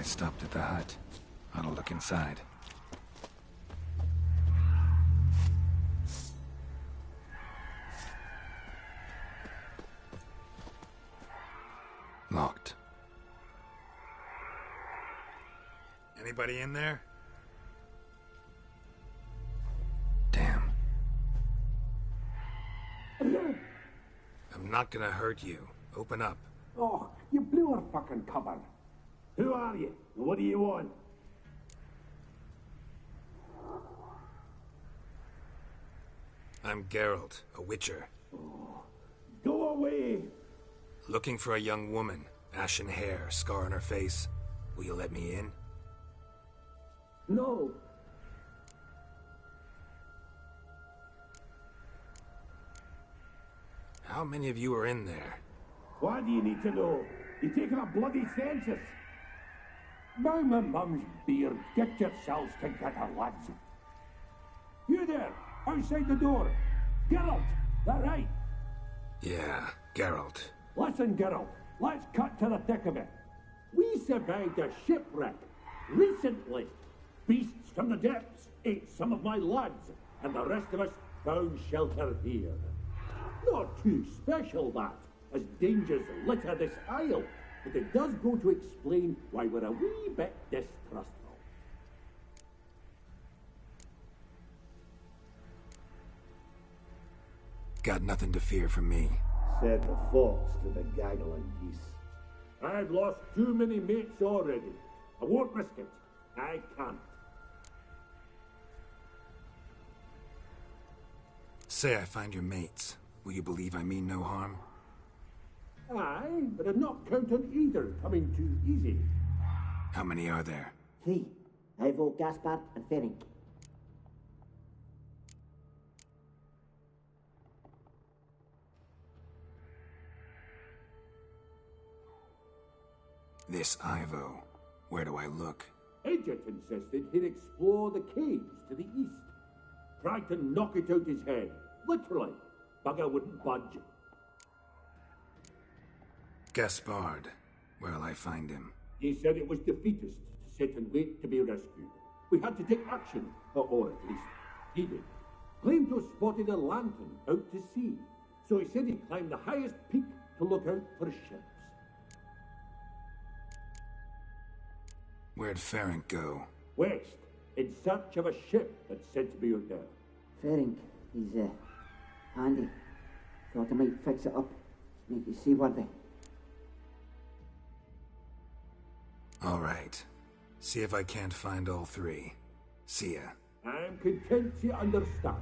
stopped at the hut. Ought to look inside. Locked. Anybody in there? Damn. I'm not gonna hurt you. Open up. Oh, you blew our fucking cover. Who are you? What do you want? I'm Geralt, a witcher. Go away! Looking for a young woman. Ashen hair, scar on her face. Will you let me in? No. How many of you are in there? Why do you need to know? You're taking a bloody census. By my mum's beard, get yourselves together, lads. You there, outside the door. Geralt, that right? Yeah, Geralt. Listen, Geralt, let's cut to the thick of it. We survived a shipwreck recently. Beasts from the depths ate some of my lads, and the rest of us found shelter here. Not too special, that, as dangers litter this isle, but it does go to explain why we're a wee bit distrustful. Got nothing to fear from me. Said the fox to the gaggling geese. I've lost too many mates already. I won't risk it. I can't. Say I find your mates. Will you believe I mean no harm? Aye, but I'm not counting either coming too easy. How many are there? 3. Ivo, Gaspard, and Ferenc. This Ivo. Where do I look? Agent insisted he'd explore the caves to the east. Tried to knock it out his head. Literally. Bugger wouldn't budge. Gaspard. Where'll I find him? He said it was defeatist to sit and wait to be rescued. We had to take action, or at least he did. Claimed to have spotted a lantern out to sea, so he said he'd climb the highest peak to look out for ships. Where'd Ferenc go? West, in search of a ship that's said to be out there. Ferenc, he's handy. Thought I might fix it up, make you seaworthy. All right. See if I can't find all 3. See ya. I'm content you understand.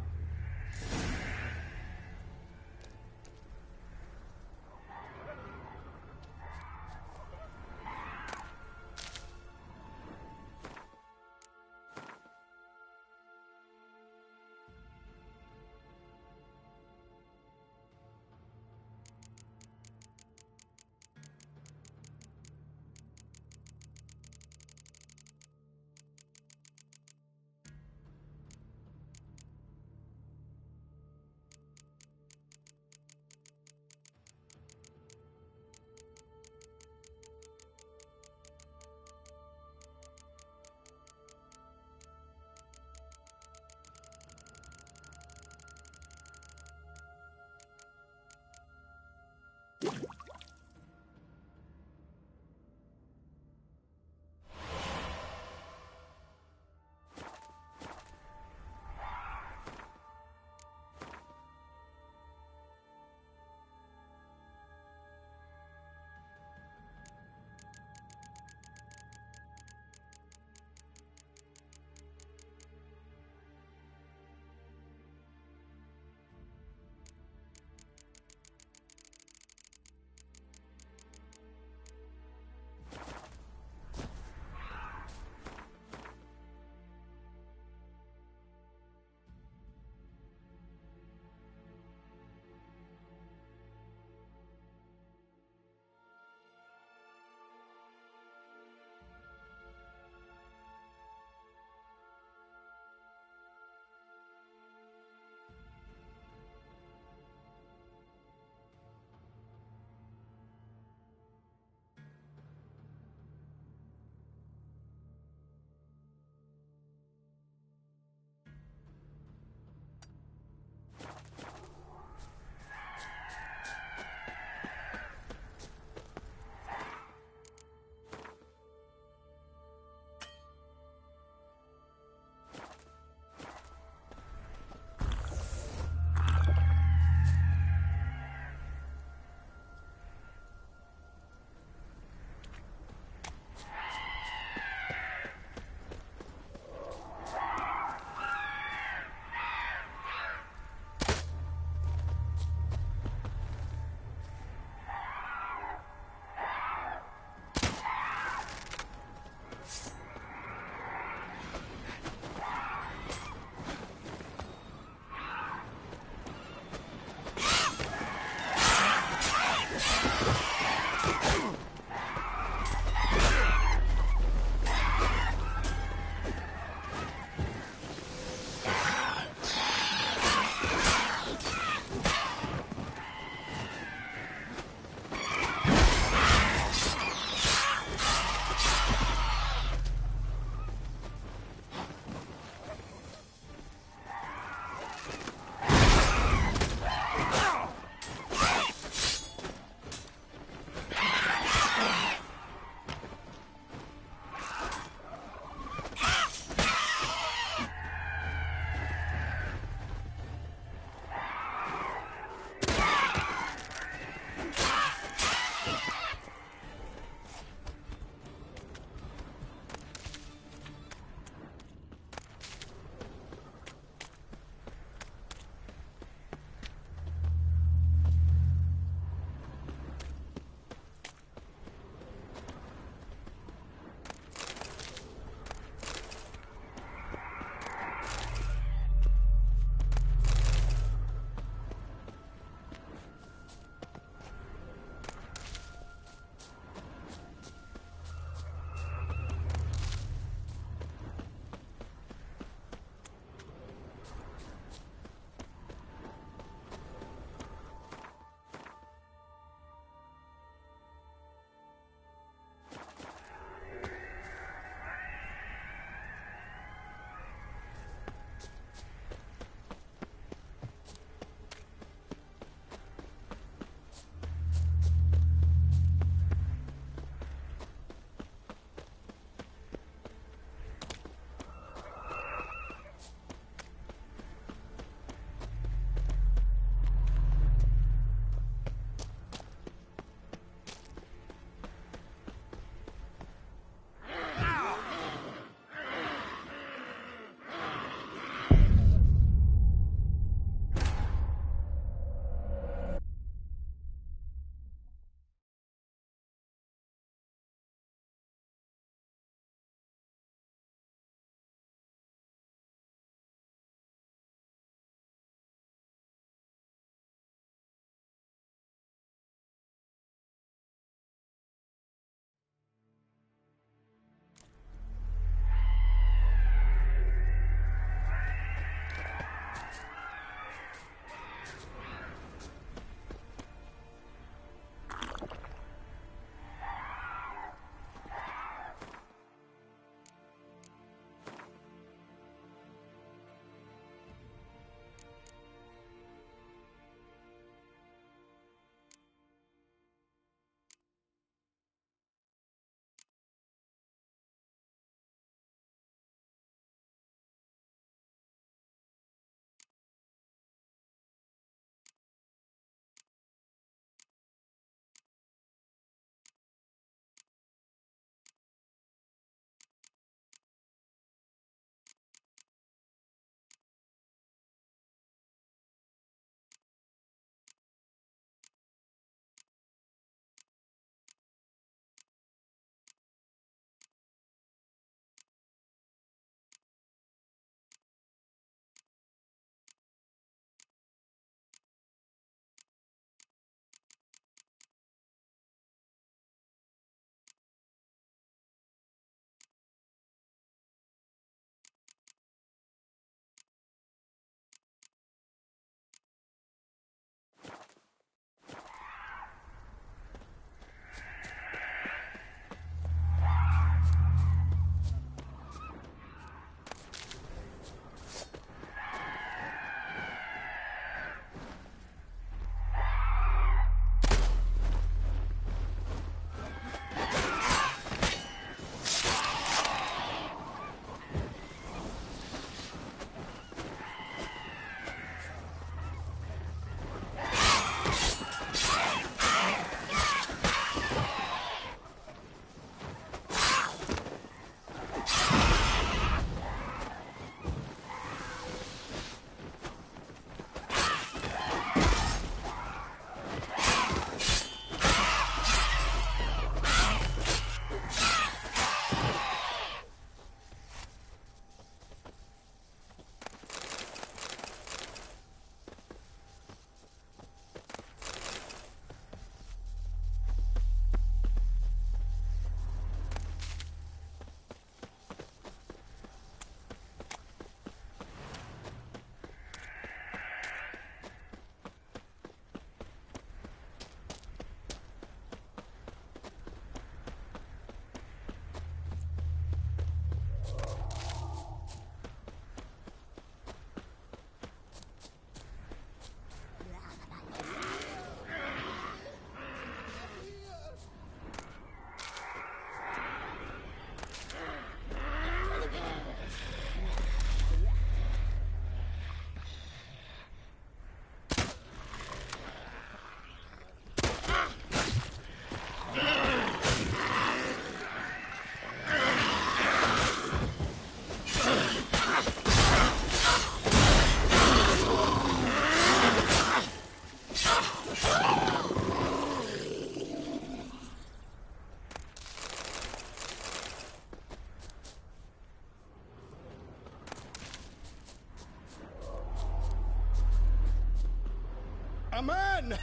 Come in!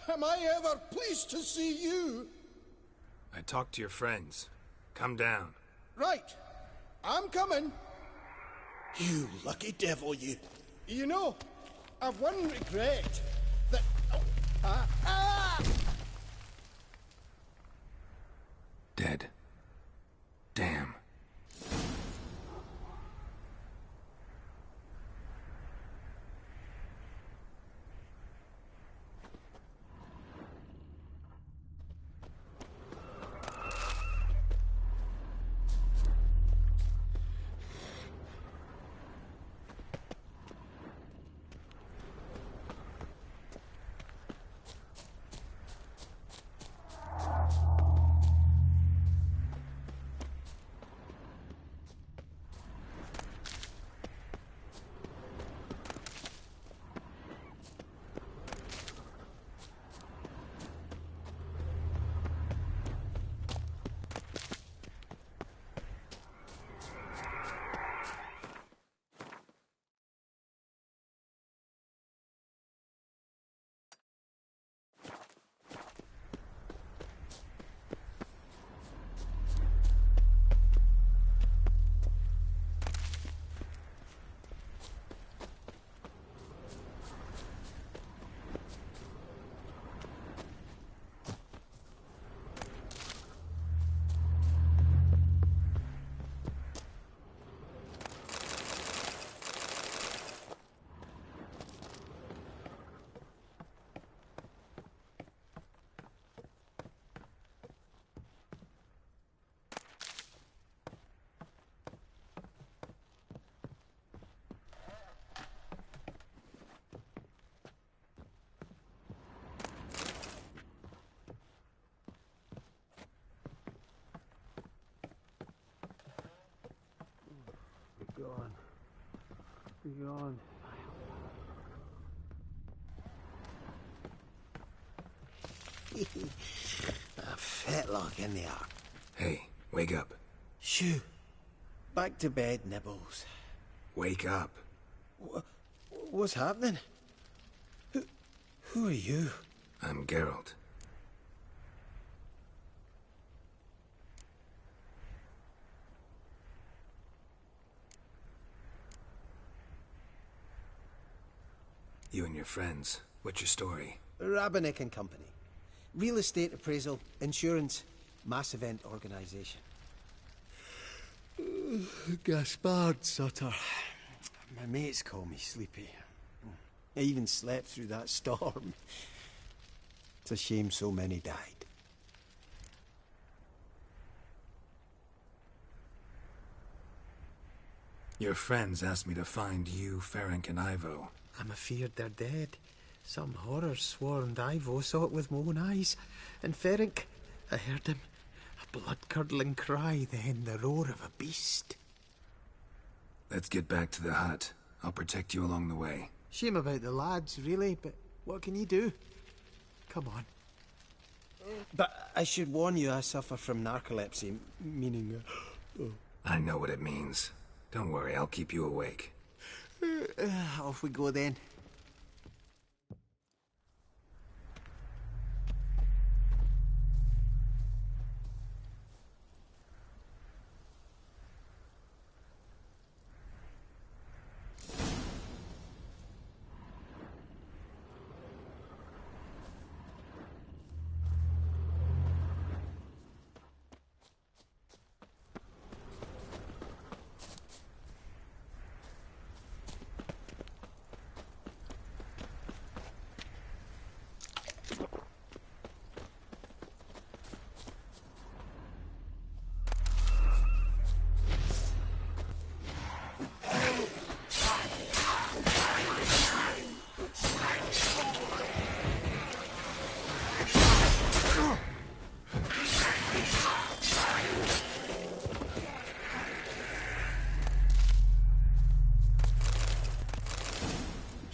Am I ever pleased to see you? I talked to your friends. Come down. Right. I'm coming. You lucky devil, you. You know, I've one regret. That... Oh, Dead. Damn. Gone. Be gone. A fetlock in the ark. Hey, wake up. Shoo. Back to bed, Nibbles. Wake up. What's happening? Who are you? I'm Geralt. You and your friends. What's your story? Rabbinick and Company. Real estate appraisal, insurance, mass event organisation. Gaspard Sutter. My mates call me Sleepy. I even slept through that storm. It's a shame so many died. Your friends asked me to find you, Ferenc, and Ivo. I'm afeard they're dead. Some horrors swarmed Ivo, saw it with my own eyes. And Ferenc, I heard him. A blood-curdling cry, then the roar of a beast. Let's get back to the hut. I'll protect you along the way. Shame about the lads, really, but what can you do? Come on. But I should warn you, I suffer from narcolepsy, meaning... I know what it means. Don't worry, I'll keep you awake. Off we go then.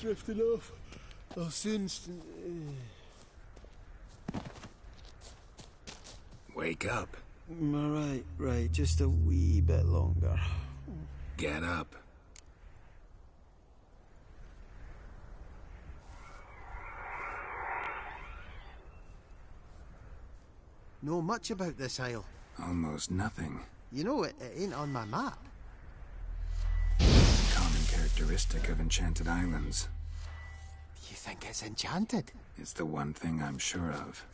Drifting off. I'll soon... Wake up. Right. Just a wee bit longer. Get up. know much about this isle? Almost nothing. You know, it ain't on my map. Common characteristic of enchanted islands. You think it's enchanted? It's the one thing I'm sure of.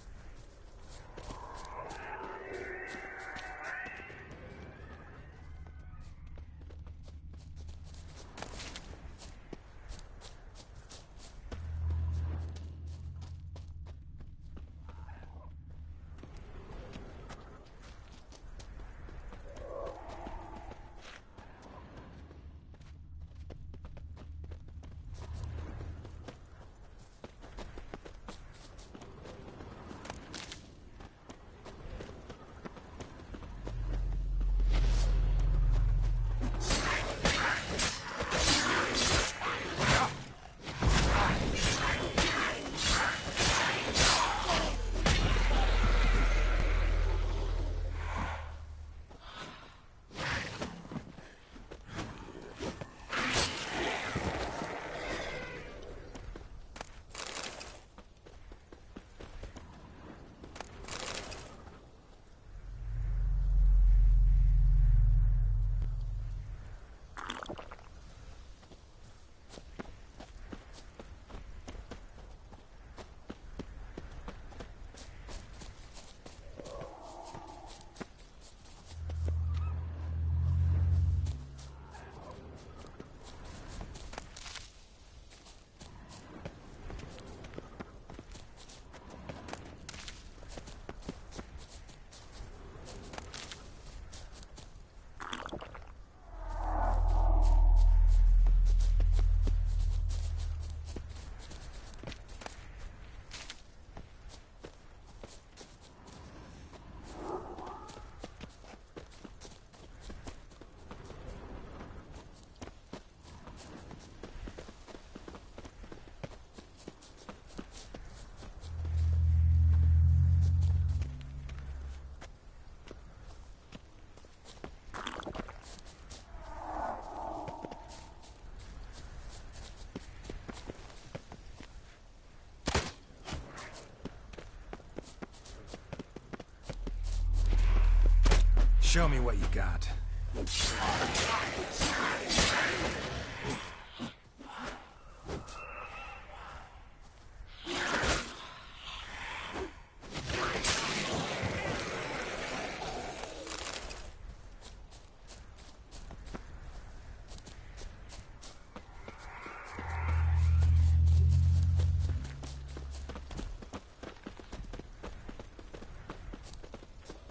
Show me what you got.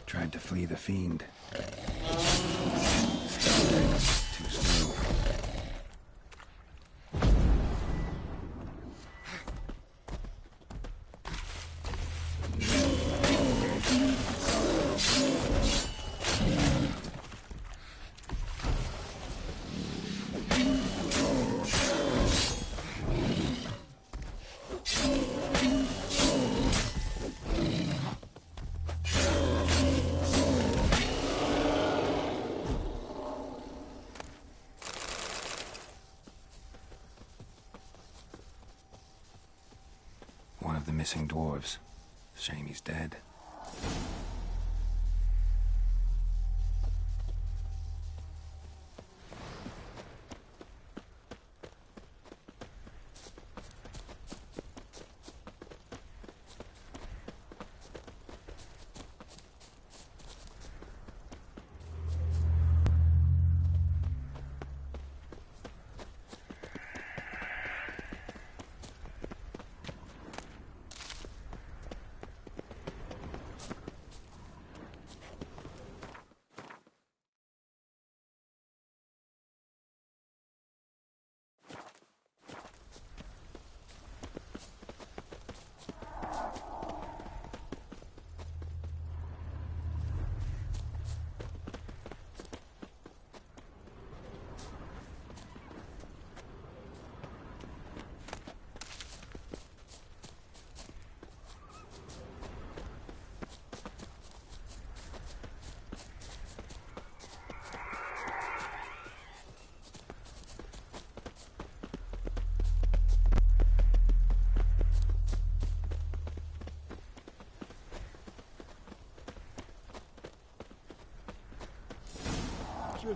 Tried to flee the fiend. Too slow. One of the missing dwarves. Shame he's dead.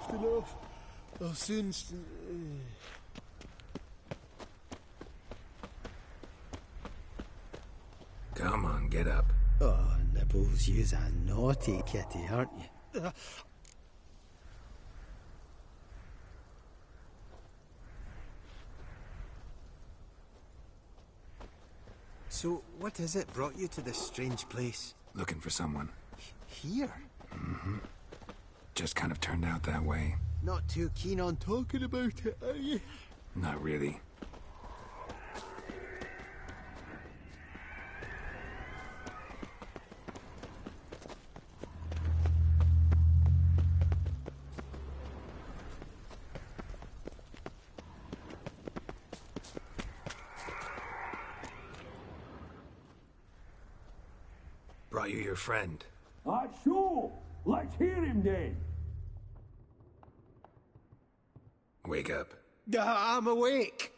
drifting off. I'll soon... Come on, get up. Oh, Nibbles, you's a naughty kitty, aren't you? So, what is it brought you to this strange place? Looking for someone. Here? Mm-hmm. Just kind of turned out that way. Not too keen on talking about it, are you? Not really. Brought you your friend. Sure. Let's hear him then. Wake up. I'm awake.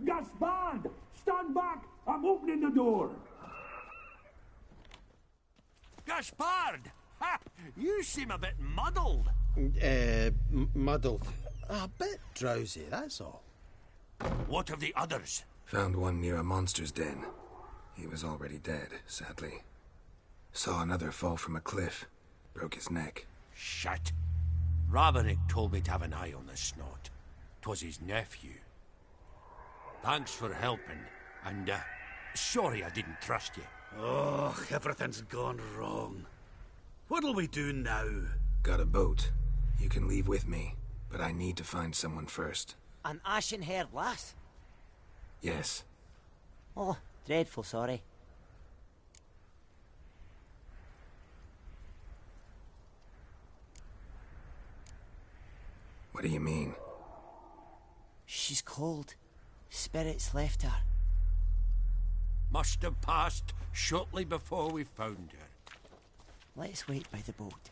Gaspard! Stand back! I'm opening the door. Gaspard! Ha! You seem a bit muddled. Muddled. A bit drowsy, that's all. What of the others? Found one near a monster's den. He was already dead, sadly. Saw another fall from a cliff. Broke his neck. Shit. Rabenik told me to have an eye on the snot. 'Twas his nephew. Thanks for helping, and, sorry I didn't trust you. Oh, everything's gone wrong. What'll we do now? Got a boat. You can leave with me, but I need to find someone first. An ashen-haired lass? Yes. Oh, dreadful sorry. What do you mean? She's cold. Spirits left her. Must have passed shortly before we found her. Let's wait by the boat.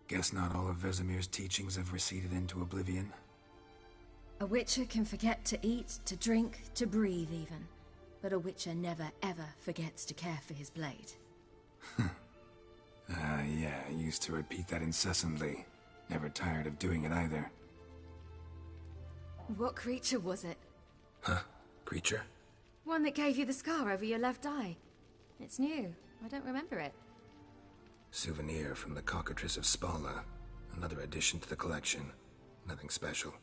Guess not all of Vesemir's teachings have receded into oblivion. A witcher can forget to eat, to drink, to breathe even. But a witcher never ever forgets to care for his blade. Yeah, I used to repeat that incessantly. Never tired of doing it either. What creature was it? Huh? Creature? One that gave you the scar over your left eye. It's new. I don't remember it. Souvenir from the cockatrice of Spala. Another addition to the collection. Nothing special.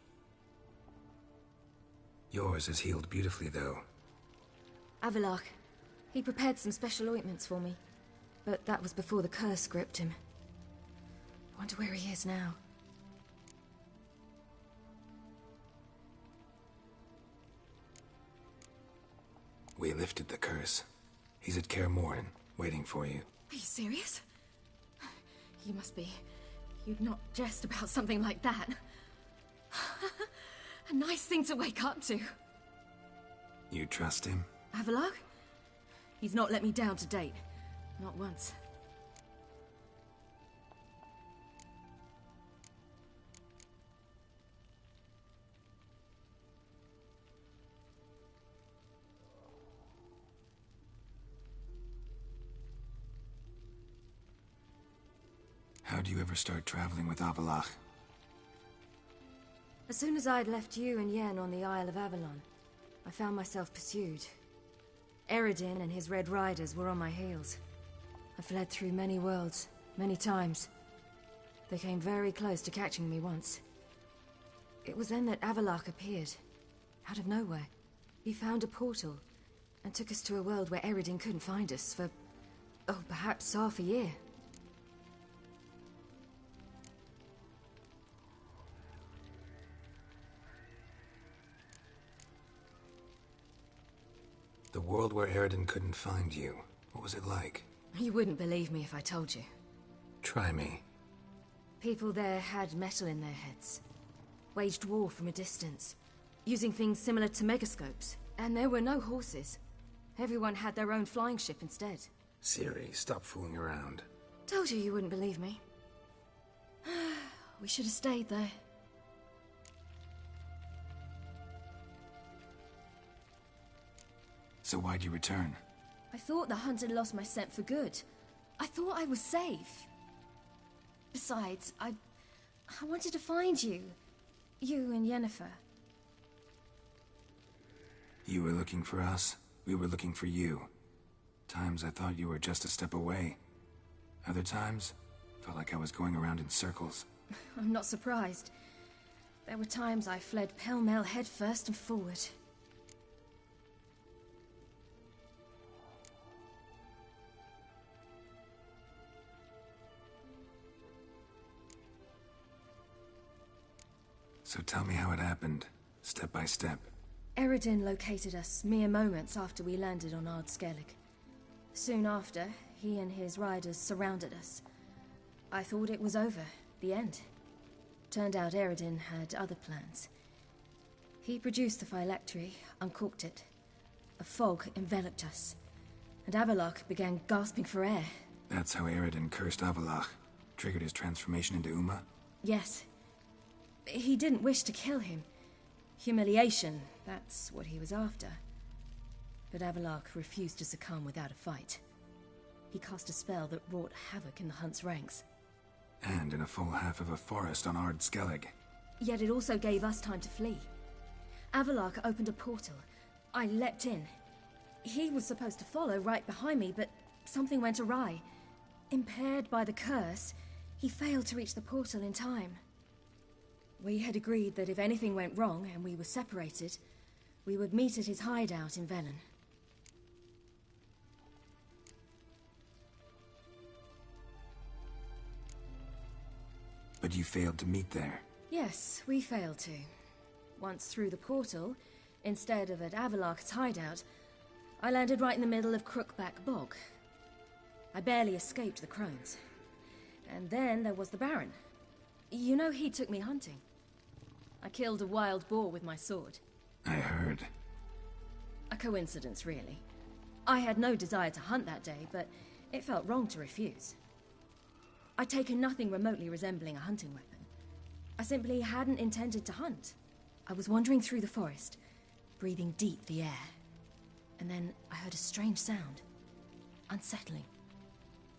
Yours is healed beautifully, though. Avalok. He prepared some special ointments for me. But that was before the curse gripped him. Wonder where he is now. We lifted the curse. He's at Kaer Morhen, waiting for you. Are you serious? You must be. You'd not jest about something like that. A nice thing to wake up to. You trust him? Avalok? He's not let me down to date. Not once. How do you ever start traveling with Avalok? As soon as I'd left you and Yen on the Isle of Avalon, I found myself pursued. Eredin and his Red Riders were on my heels. I fled through many worlds, many times. They came very close to catching me once. It was then that Avalok appeared, out of nowhere. He found a portal, and took us to a world where Eredin couldn't find us for, oh, perhaps half a year. The world where Eredin couldn't find you. What was it like? You wouldn't believe me if I told you. Try me. People there had metal in their heads. Waged war from a distance. Using things similar to megascopes. And there were no horses. Everyone had their own flying ship instead. Siri, stop fooling around. Told you wouldn't believe me. We should have stayed there. So why'd you return? I thought the hunt had lost my scent for good. I thought I was safe. Besides, I wanted to find you. You and Yennefer. You were looking for us. We were looking for you. Times I thought you were just a step away. Other times, felt like I was going around in circles. I'm not surprised. There were times I fled pell-mell headfirst and forward. So tell me how it happened, step by step. Eredin located us mere moments after we landed on Ard Skellig. Soon after, he and his riders surrounded us. I thought it was over, the end. Turned out Eredin had other plans. He produced the phylactery, uncorked it. A fog enveloped us, and Avalok began gasping for air. That's how Eredin cursed Avalok, triggered his transformation into Uma? Yes. He didn't wish to kill him. Humiliation, that's what he was after. But Avalok refused to succumb without a fight. He cast a spell that wrought havoc in the hunt's ranks. And in a full half of a forest on Ard Skellig. Yet it also gave us time to flee. Avalok opened a portal. I leapt in. He was supposed to follow right behind me, but something went awry. Impaired by the curse, he failed to reach the portal in time. We had agreed that if anything went wrong and we were separated, we would meet at his hideout in Velen. But you failed to meet there. Yes, we failed to. Once through the portal, instead of at Avalok's hideout, I landed right in the middle of Crookback Bog. I barely escaped the crones. And then there was the Baron. You know, he took me hunting. I killed a wild boar with my sword. I heard. A coincidence, really. I had no desire to hunt that day, but it felt wrong to refuse. I'd taken nothing remotely resembling a hunting weapon. I simply hadn't intended to hunt. I was wandering through the forest, breathing deep the air. And then I heard a strange sound. Unsettling.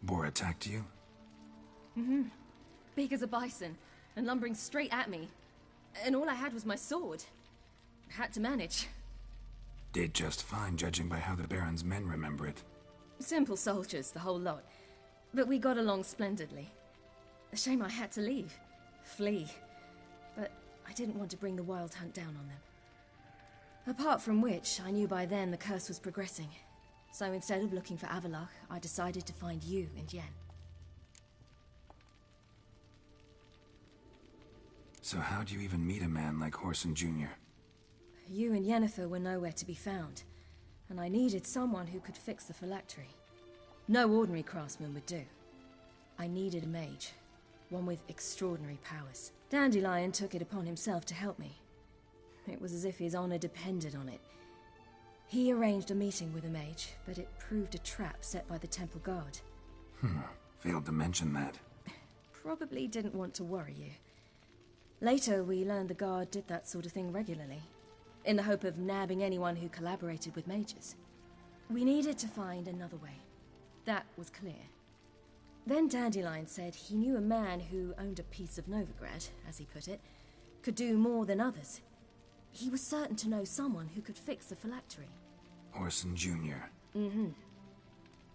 Boar attacked you? Mm-hmm. Big as a bison, and lumbering straight at me. And all I had was my sword. Had to manage. Did just fine, judging by how the Baron's men remember it. Simple soldiers, the whole lot. But we got along splendidly. A shame I had to leave. Flee. But I didn't want to bring the wild hunt down on them. Apart from which, I knew by then the curse was progressing. So instead of looking for Avallac'h, I decided to find you and Yen. So how'd you even meet a man like Whoreson Jr.? You and Yennefer were nowhere to be found, and I needed someone who could fix the phylactery. No ordinary craftsman would do. I needed a mage, one with extraordinary powers. Dandelion took it upon himself to help me. It was as if his honor depended on it. He arranged a meeting with a mage, but it proved a trap set by the temple guard. Failed to mention that. Probably didn't want to worry you. Later, we learned the guard did that sort of thing regularly, in the hope of nabbing anyone who collaborated with mages. We needed to find another way. That was clear. Then Dandelion said he knew a man who owned a piece of Novigrad, as he put it, could do more than others. He was certain to know someone who could fix the phylactery. Whoreson Jr. Mm-hmm.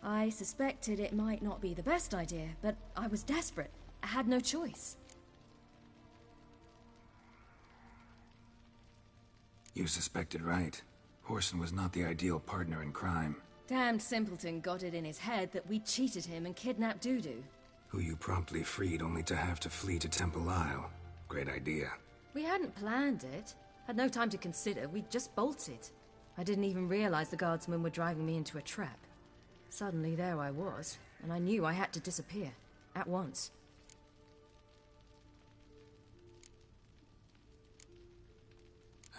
I suspected it might not be the best idea, but I was desperate. I had no choice. You suspected right. Whoreson was not the ideal partner in crime. Damned simpleton got it in his head that we cheated him and kidnapped Dudu. Who you promptly freed only to have to flee to Temple Isle. Great idea. We hadn't planned it. Had no time to consider. We just bolted. I didn't even realize the guardsmen were driving me into a trap. Suddenly there I was, and I knew I had to disappear. At once.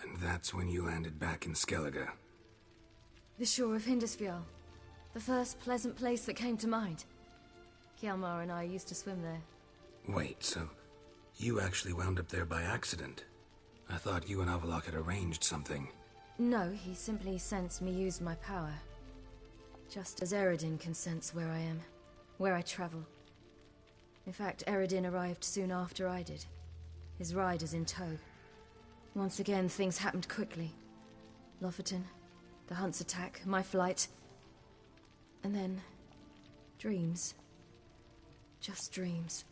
And that's when you landed back in Skellige. The shore of Hindisfjall. The first pleasant place that came to mind. Kjelmar and I used to swim there. Wait, so you actually wound up there by accident? I thought you and Avallac'h had arranged something. No, he simply sensed me use my power. Just as Eredin can sense where I am, where I travel. In fact, Eredin arrived soon after I did. His riders in tow. Once again, things happened quickly. Lofoten, the hunt's attack, my flight. And then, dreams. Just dreams.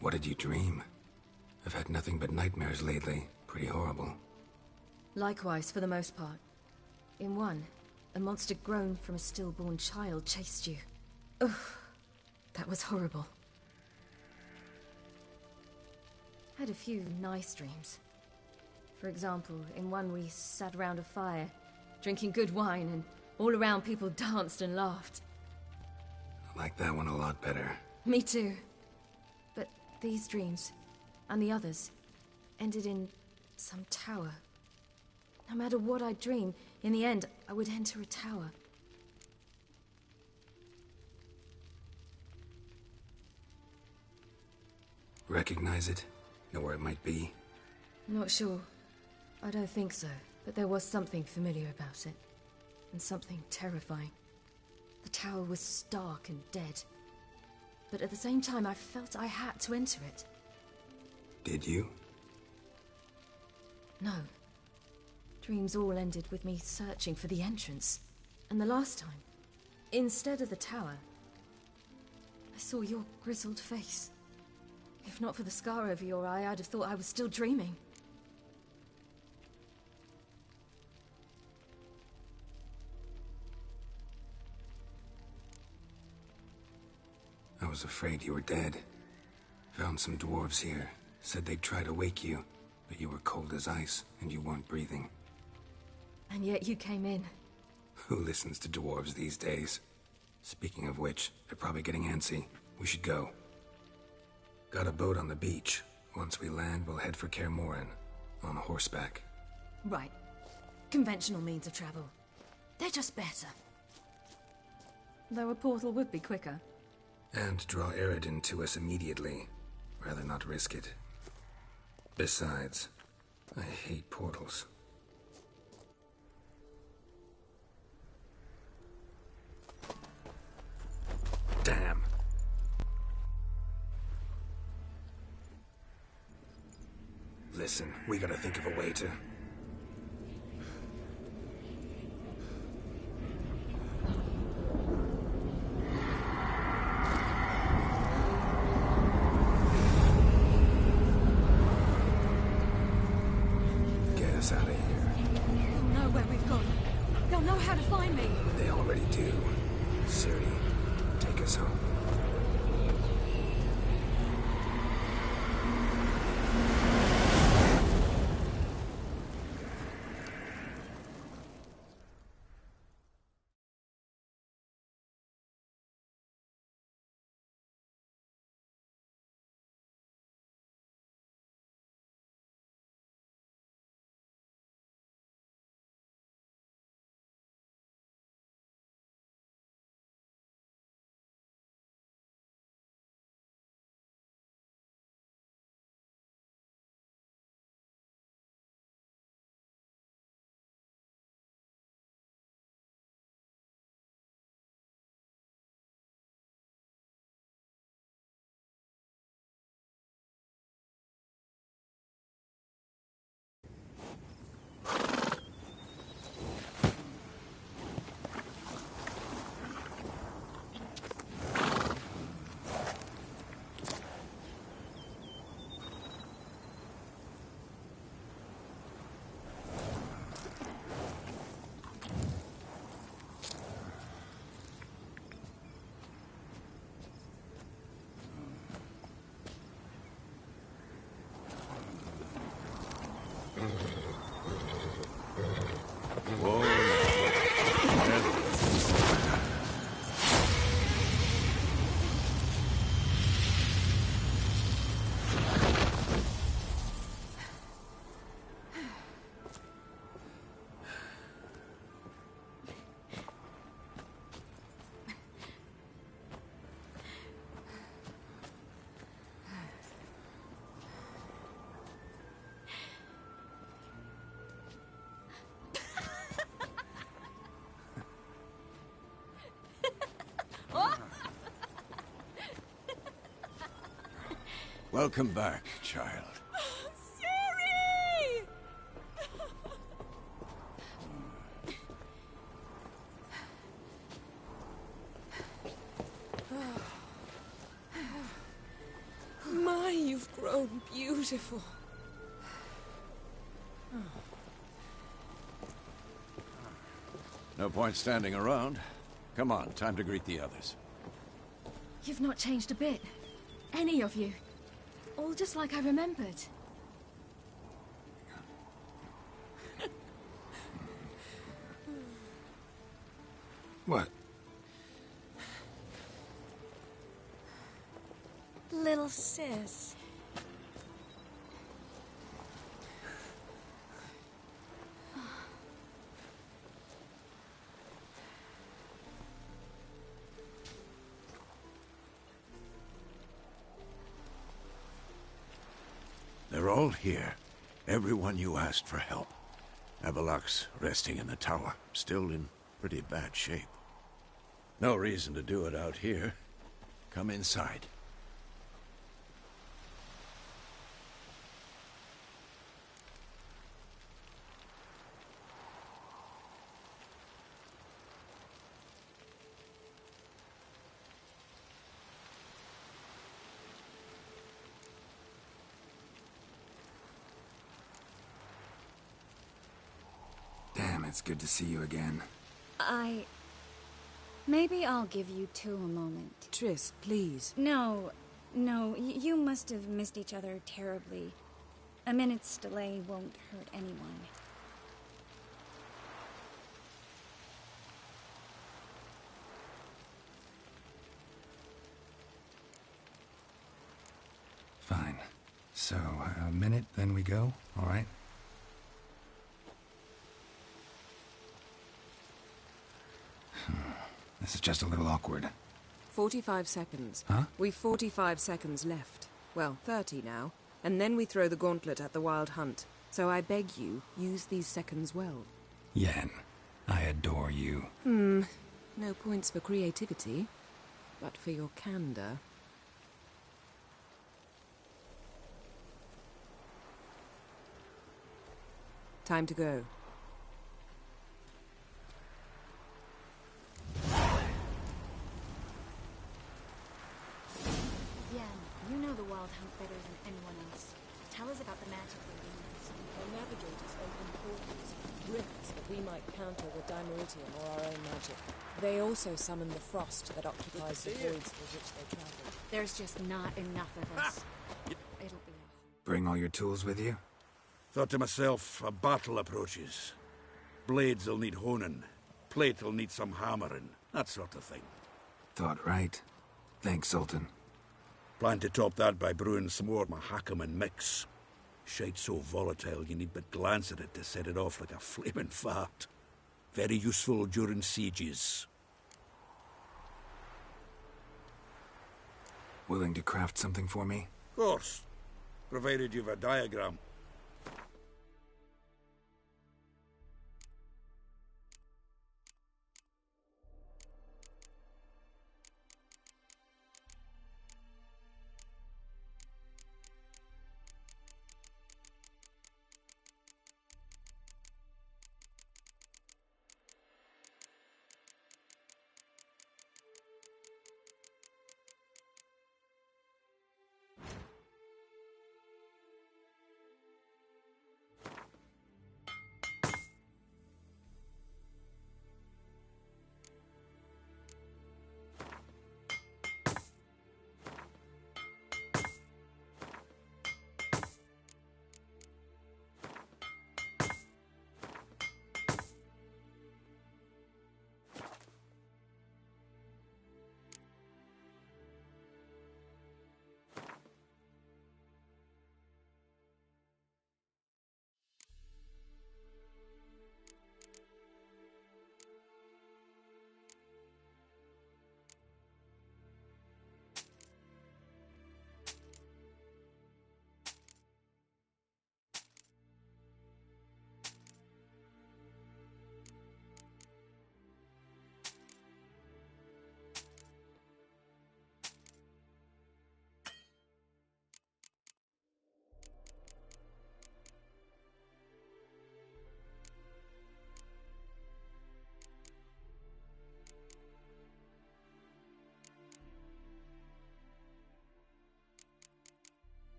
What did you dream? I've had nothing but nightmares lately. Pretty horrible. Likewise, for the most part. In one, a monster grown from a stillborn child chased you. Ugh, that was horrible. Had a few nice dreams. For example, in one we sat around a fire, drinking good wine, and all around people danced and laughed. I like that one a lot better. Me too. But these dreams, and the others, ended in some tower. No matter what I dream, in the end, I would enter a tower. Recognize it? Know where it might be? Not sure. I don't think so, but there was something familiar about it. And something terrifying. The tower was stark and dead. But at the same time, I felt I had to enter it. Did you? No. Dreams all ended with me searching for the entrance. And the last time, instead of the tower, I saw your grizzled face. If not for the scar over your eye, I'd have thought I was still dreaming. I was afraid you were dead. Found some dwarves here. Said they'd try to wake you, but you were cold as ice, and you weren't breathing. And yet you came in. Who listens to dwarves these days? Speaking of which, they're probably getting antsy. We should go. Got a boat on the beach. Once we land, we'll head for Kaer on horseback. Right. Conventional means of travel. They're just better. Though a portal would be quicker. And draw Eridan to us immediately. Rather not risk it. Besides, I hate portals. Damn. Listen, we gotta think of a way to... get us out of here. They'll know where we've gone. They'll know how to find me. They already do. Ciri, take us home. Welcome back, child. Ciri! My, you've grown beautiful. No point standing around. Come on, time to greet the others. You've not changed a bit. Any of you. All just like I remembered. What? Little sis. They're all here. Everyone you asked for help. Avalok's resting in the tower, still in pretty bad shape. No reason to do it out here. Come inside. It's good to see you again. Maybe I'll give you two a moment. Triss, please. No, you must have missed each other terribly. A minute's delay won't hurt anyone. Fine. So, a minute, then we go, all right? This is just a little awkward. 45 seconds. Huh? We've 45 seconds left. Well, 30 now. And then we throw the gauntlet at the Wild Hunt. So I beg you, use these seconds well. Yen, I adore you. No points for creativity, but for your candor. Time to go. Yen, you know the Wild Hunt better than anyone else. Tell us about the magic they use. The navigators open portals, rifts that we might counter with Dimeritium or our own magic. They also summon the frost that occupies the voids through which they travel. There's just not enough of us. It'll be a... Bring all your tools with you? Thought to myself, a battle approaches. Blades will need honing. Plate will need some hammering. That sort of thing. Thought right. Thanks, Sultan. Plan to top that by brewing some more Mahakaman mix. Shite so volatile you need but glance at it to set it off like a flaming fart. Very useful during sieges. Willing to craft something for me? Of course. Provided you've a diagram.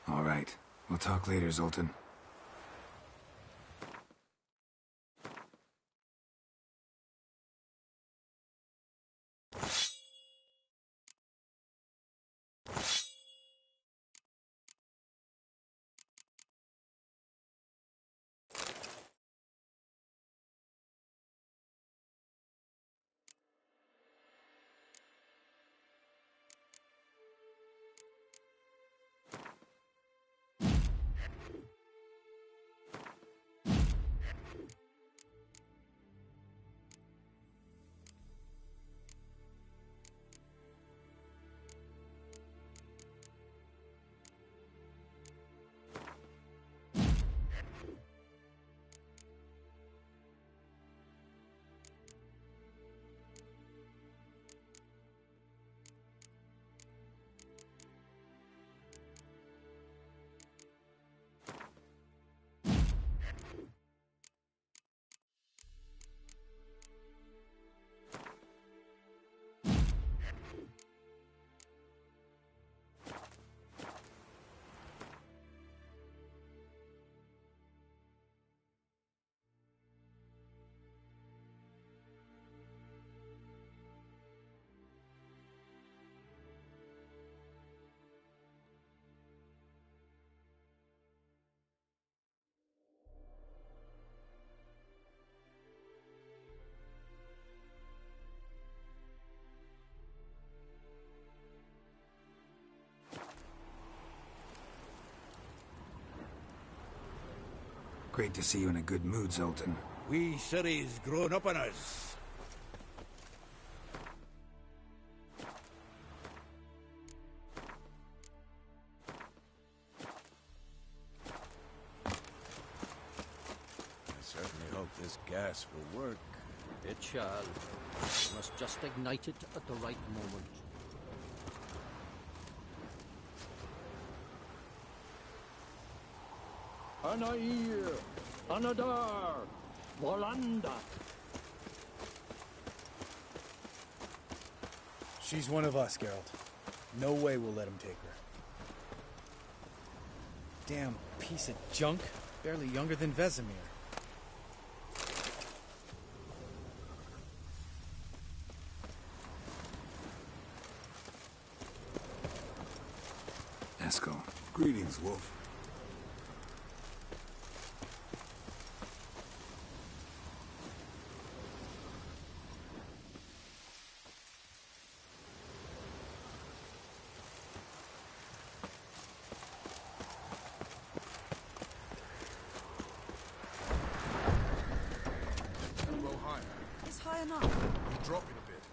All right. We'll talk later, Zoltan. Great to see you in a good mood, Zoltan. We Ciri's grown up on us. I certainly hope this gas will work. It shall. We must just ignite it at the right moment. Anair, Anadar, Volanda. She's one of us, Geralt. No way we'll let him take her. Damn piece of junk. Barely younger than Vesemir. Eskel. Greetings, Wolf.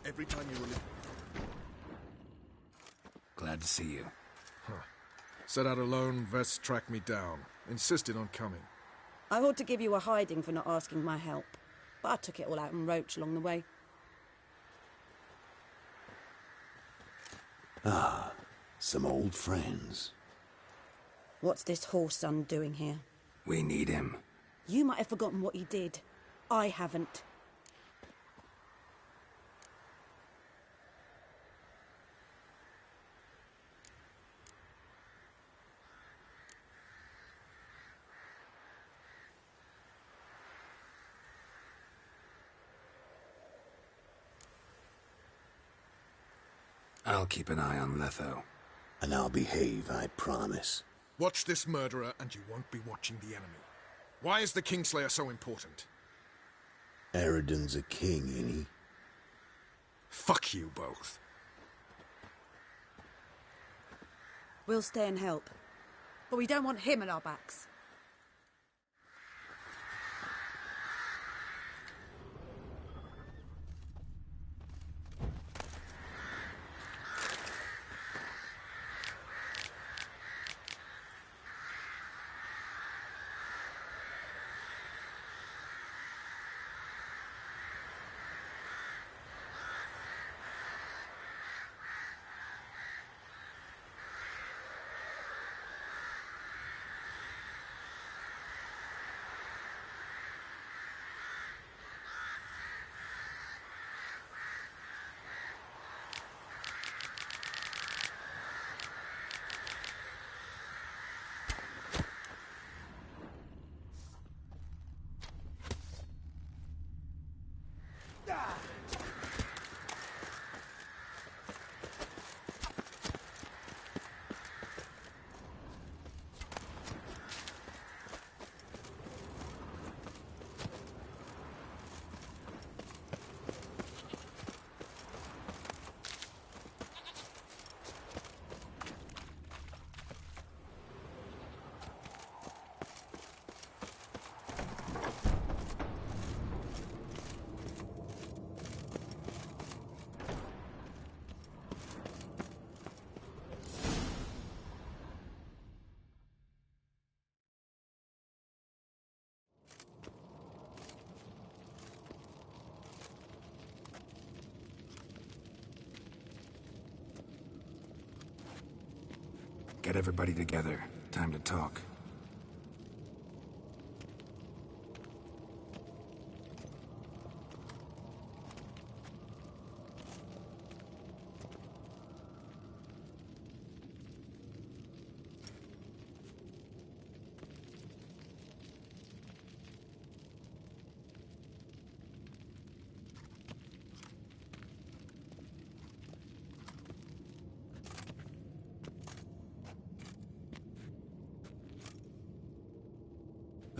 Every time you release. Glad to see you. Huh. Set out alone, Vest tracked me down. Insisted on coming. I ought to give you a hiding for not asking my help, but I took it all out in Roach along the way. Ah, some old friends. What's this horse son doing here? We need him. You might have forgotten what he did. I haven't. I'll keep an eye on Letho. And I'll behave, I promise. Watch this murderer and you won't be watching the enemy. Why is the Kingslayer so important? Eridan's a king, ain't he? Fuck you both. We'll stay and help. But we don't want him at our backs. Get everybody together. Time to talk.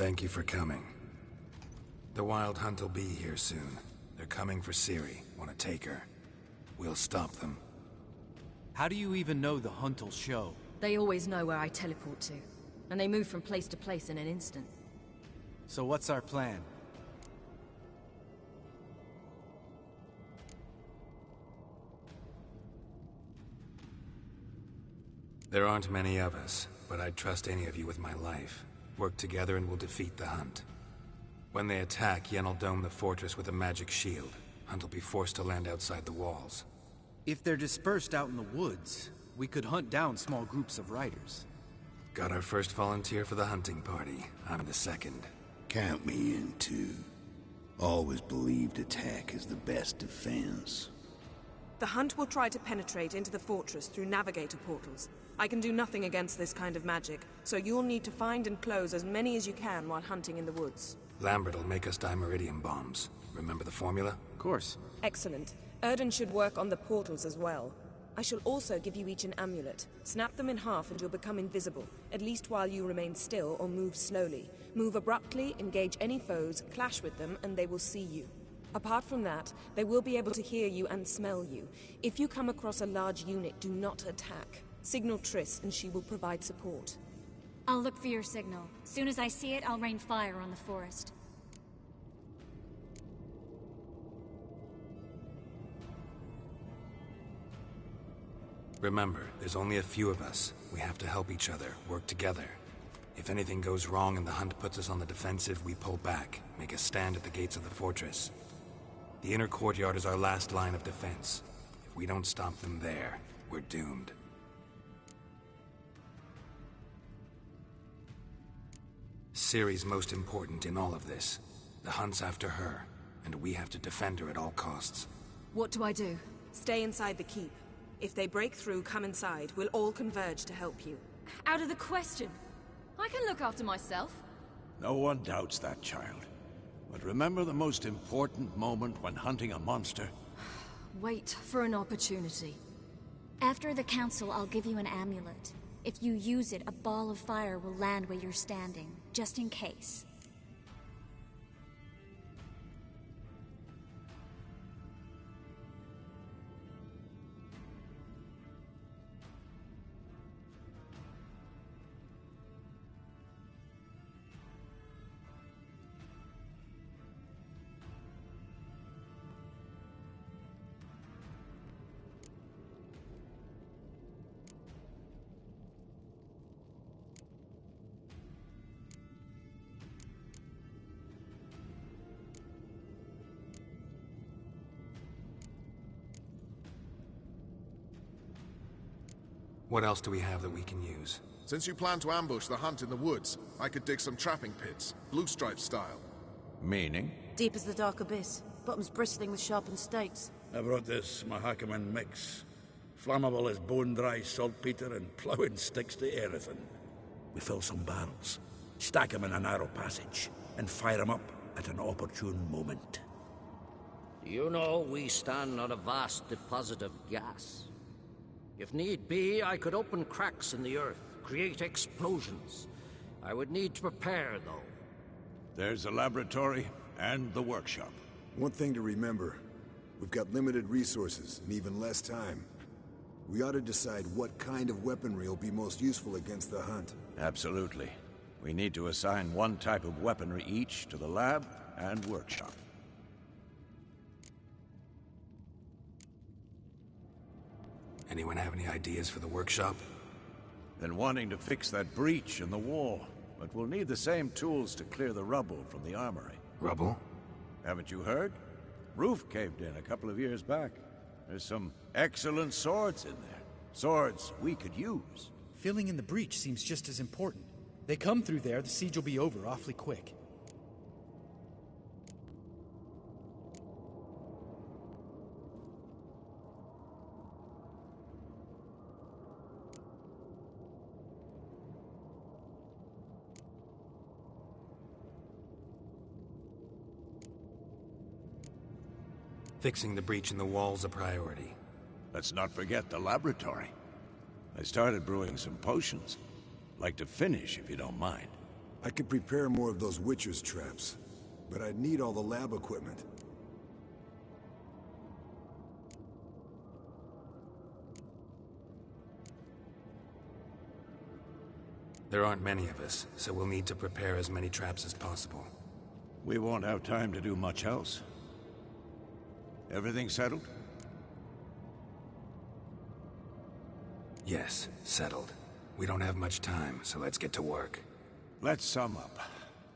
Thank you for coming. The Wild Hunt will be here soon. They're coming for Ciri. Want to take her. We'll stop them. How do you even know the Hunt'll show? They always know where I teleport to, and they move from place to place in an instant. So what's our plan? There aren't many of us, but I'd trust any of you with my life. Work together and we'll defeat the Hunt. When they attack, Yen'll dome the fortress with a magic shield. Hunt will be forced to land outside the walls. If they're dispersed out in the woods, we could hunt down small groups of riders. Got our first volunteer for the hunting party. I'm the second. Count me in too. Always believed attack is the best defense. The Hunt will try to penetrate into the fortress through navigator portals. I can do nothing against this kind of magic, so you'll need to find and close as many as you can while hunting in the woods. Lambert will make us dimeridium bombs. Remember the formula? Of course. Excellent. Erden should work on the portals as well. I shall also give you each an amulet. Snap them in half and you'll become invisible, at least while you remain still or move slowly. Move abruptly, engage any foes, clash with them, and they will see you. Apart from that, they will be able to hear you and smell you. If you come across a large unit, do not attack. Signal Triss and she will provide support. I'll look for your signal. Soon as I see it, I'll rain fire on the forest. Remember, there's only a few of us. We have to help each other, work together. If anything goes wrong and the Hunt puts us on the defensive, we pull back, make a stand at the gates of the fortress. The inner courtyard is our last line of defense. If we don't stop them there, we're doomed. Ciri's most important in all of this. The Hunt's after her, and we have to defend her at all costs. What do I do? Stay inside the keep. If they break through, come inside. We'll all converge to help you. Out of the question. I can look after myself. No one doubts that, child. But remember the most important moment when hunting a monster? Wait for an opportunity. After the council, I'll give you an amulet. If you use it, a ball of fire will land where you're standing, just in case. What else do we have that we can use? Since you plan to ambush the Hunt in the woods, I could dig some trapping pits, blue stripe style. Meaning? Deep as the dark abyss, bottoms bristling with sharpened stakes. I brought this Mahakaman mix. Flammable as bone-dry saltpeter and ploughing sticks to everything. We fill some barrels, stack them in a narrow passage, and fire them up at an opportune moment. You know, we stand on a vast deposit of gas. If need be, I could open cracks in the earth, create explosions. I would need to prepare, though. There's the laboratory and the workshop. One thing to remember, we've got limited resources and even less time. We ought to decide what kind of weaponry will be most useful against the Hunt. Absolutely. We need to assign one type of weaponry each to the lab and workshop. Anyone have any ideas for the workshop? Been wanting to fix that breach in the wall, but we'll need the same tools to clear the rubble from the armory. Rubble? Haven't you heard? Roof caved in a couple of years back. There's some excellent swords in there. Swords we could use. Filling in the breach seems just as important. They come through there, the siege will be over awfully quick. Fixing the breach in the wall's a priority. Let's not forget the laboratory. I started brewing some potions. Like to finish, if you don't mind. I could prepare more of those Witcher's traps, but I'd need all the lab equipment. There aren't many of us, so we'll need to prepare as many traps as possible. We won't have time to do much else. Everything settled? Yes, settled. We don't have much time, so let's get to work. Let's sum up.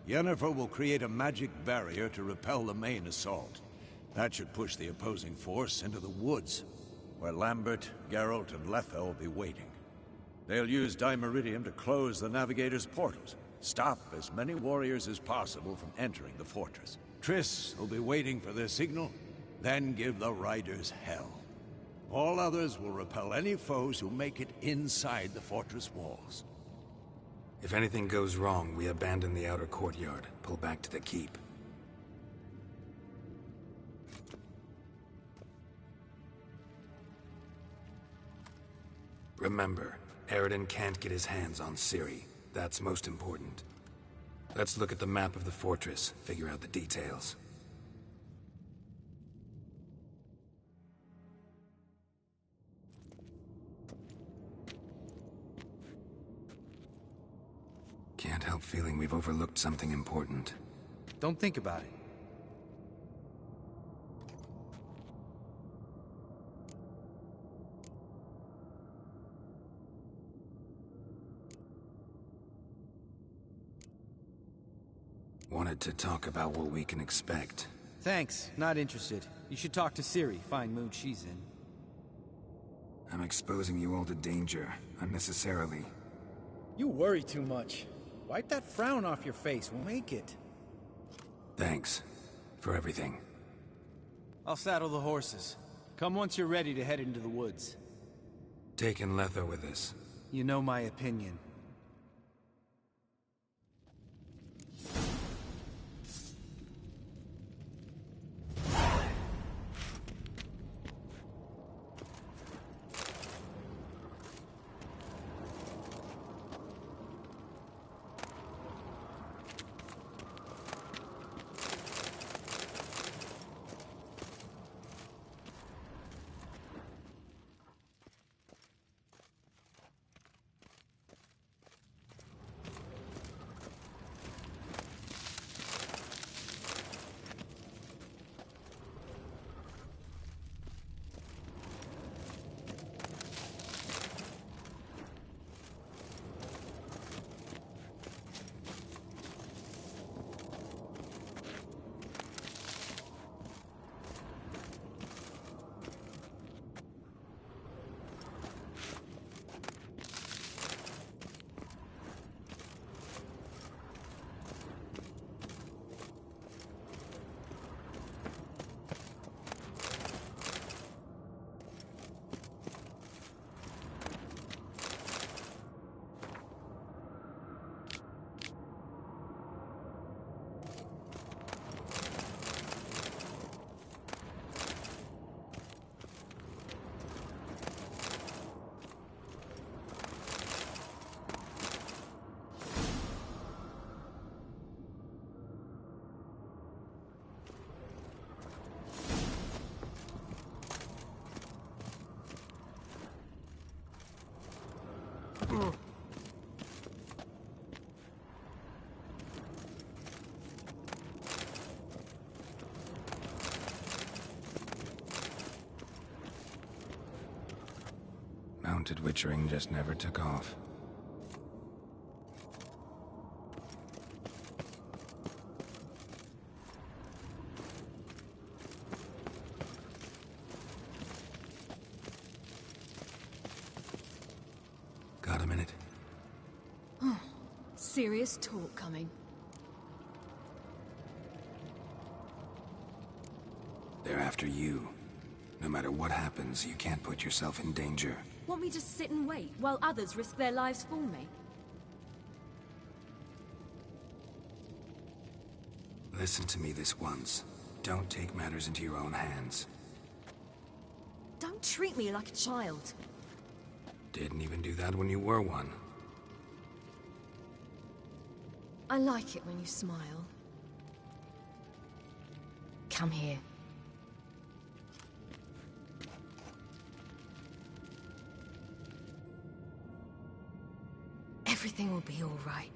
Yennefer will create a magic barrier to repel the main assault. That should push the opposing force into the woods, where Lambert, Geralt, and Letha will be waiting. They'll use Dimeridium to close the Navigator's portals, stop as many warriors as possible from entering the fortress. Triss will be waiting for their signal, then give the riders hell. All others will repel any foes who make it inside the fortress walls. If anything goes wrong, we abandon the outer courtyard, pull back to the keep. Remember, Eredin can't get his hands on Ciri. That's most important. Let's look at the map of the fortress, figure out the details. Can't help feeling we've overlooked something important. Don't think about it. Wanted to talk about what we can expect. Thanks, not interested. You should talk to Ciri, fine mood she's in. I'm exposing you all to danger, unnecessarily. You worry too much. Wipe that frown off your face, we'll make it. Thanks for everything. I'll saddle the horses. Come once you're ready to head into the woods. Taking Letha with us. You know my opinion. Mounted witchering just never took off. Got a minute? Serious talk coming. They're after you. No matter what happens, you can't put yourself in danger. Want me to sit and wait while others risk their lives for me? Listen to me this once. Don't take matters into your own hands. Don't treat me like a child. Didn't even do that when you were one. I like it when you smile. Come here. Everything will be all right.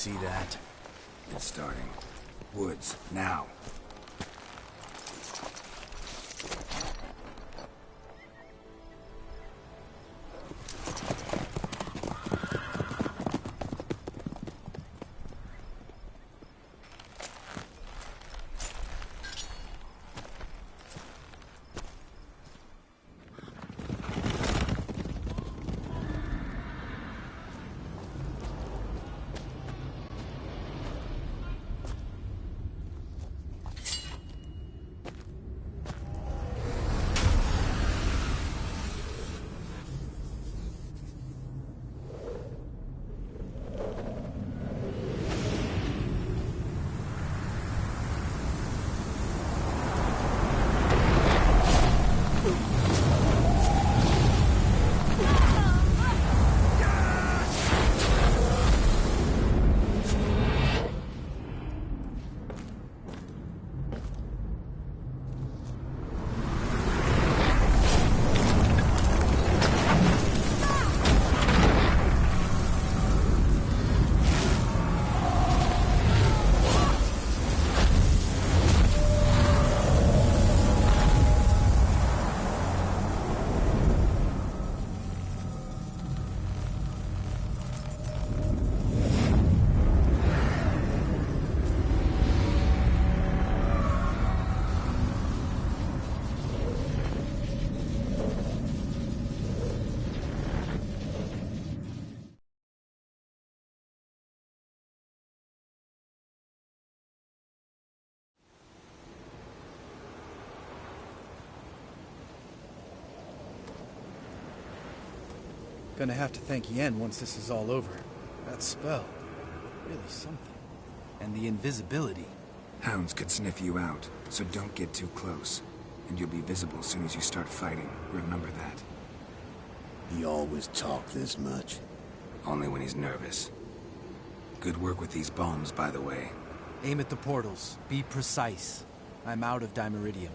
see that. It's starting. Woods, now. Gonna have to thank Yen once this is all over. That spell, really something. And the invisibility. Hounds could sniff you out, so don't get too close. And you'll be visible as soon as you start fighting. Remember that. He always talk this much? Only when he's nervous. Good work with these bombs, by the way. Aim at the portals. Be precise. I'm out of Dimeridium.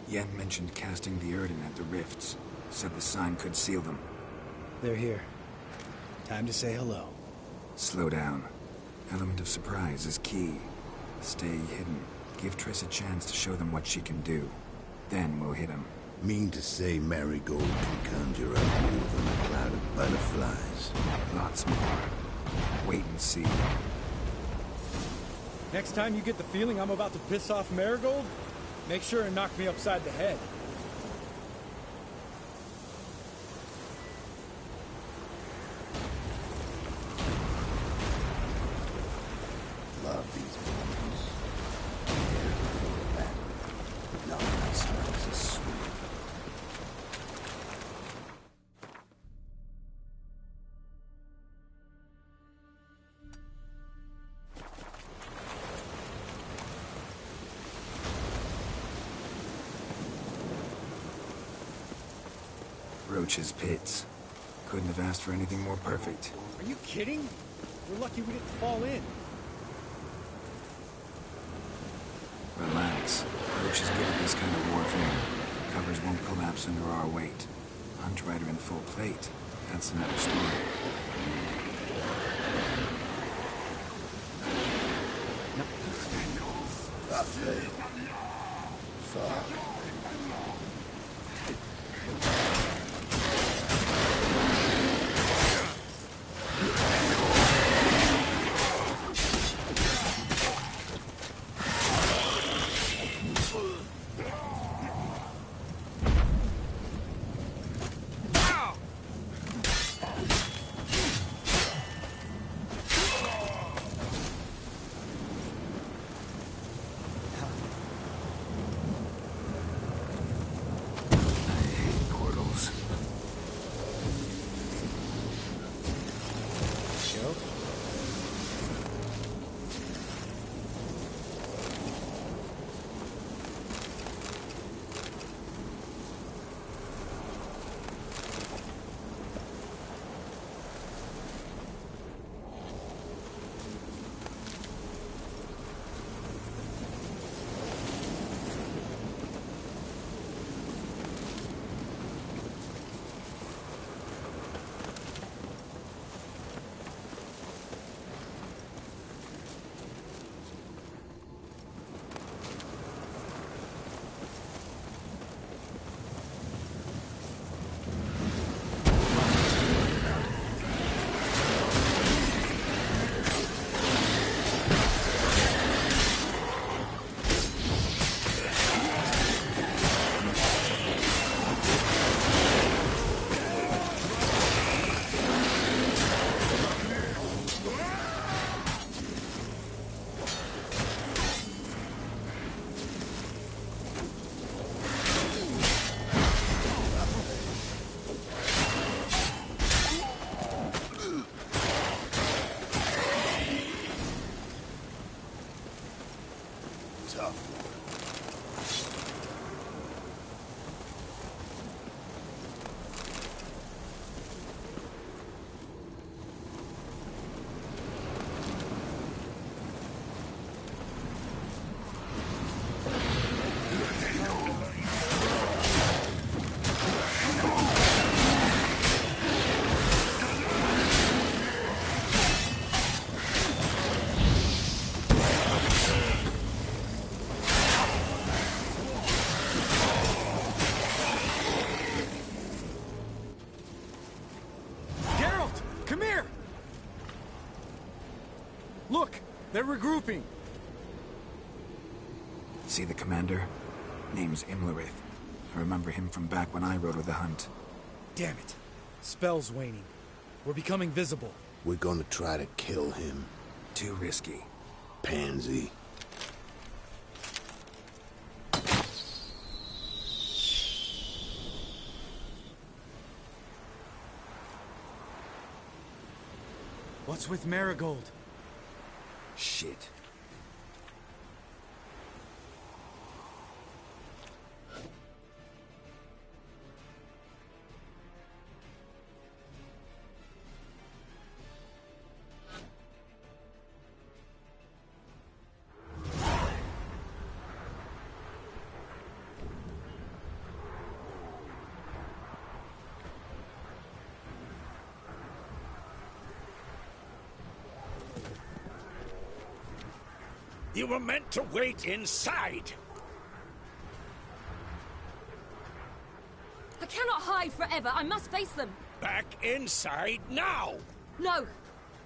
Yen mentioned casting the Erden at the rifts. Said the sign could seal them. They're here. Time to say hello. Slow down. Element of surprise is key. Stay hidden. Give Triss a chance to show them what she can do. Then we'll hit them. Mean to say Marigold can conjure up more than a cloud of butterflies? Lots more. Wait and see. Next time you get the feeling I'm about to piss off Marigold, make sure and knock me upside the head. Love these bones. They're before battle. Nothing that smells as sweet. Roach's pits. Couldn't have asked for anything more perfect. Are you kidding? We're lucky we didn't fall in. Relax. Roach is good at this kind of warfare. Covers won't collapse under our weight. Hunt Rider in full plate. That's another story. Fuck. They're regrouping. See the commander? Name's Imlerith. I remember him from back when I rode with the hunt. Damn it. Spell's waning. We're becoming visible. We're gonna try to kill him. Too risky. Pansy. What's with Marigold? Shit. You were meant to wait inside. I cannot hide forever. I must face them. Back inside now. No.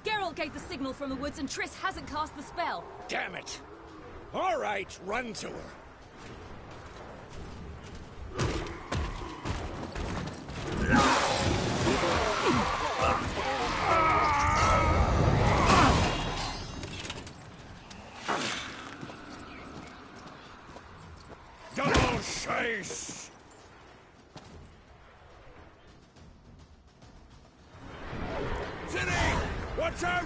Geralt gave the signal from the woods and Triss hasn't cast the spell. Damn it. All right, run to her. Double chase! City! Watch out!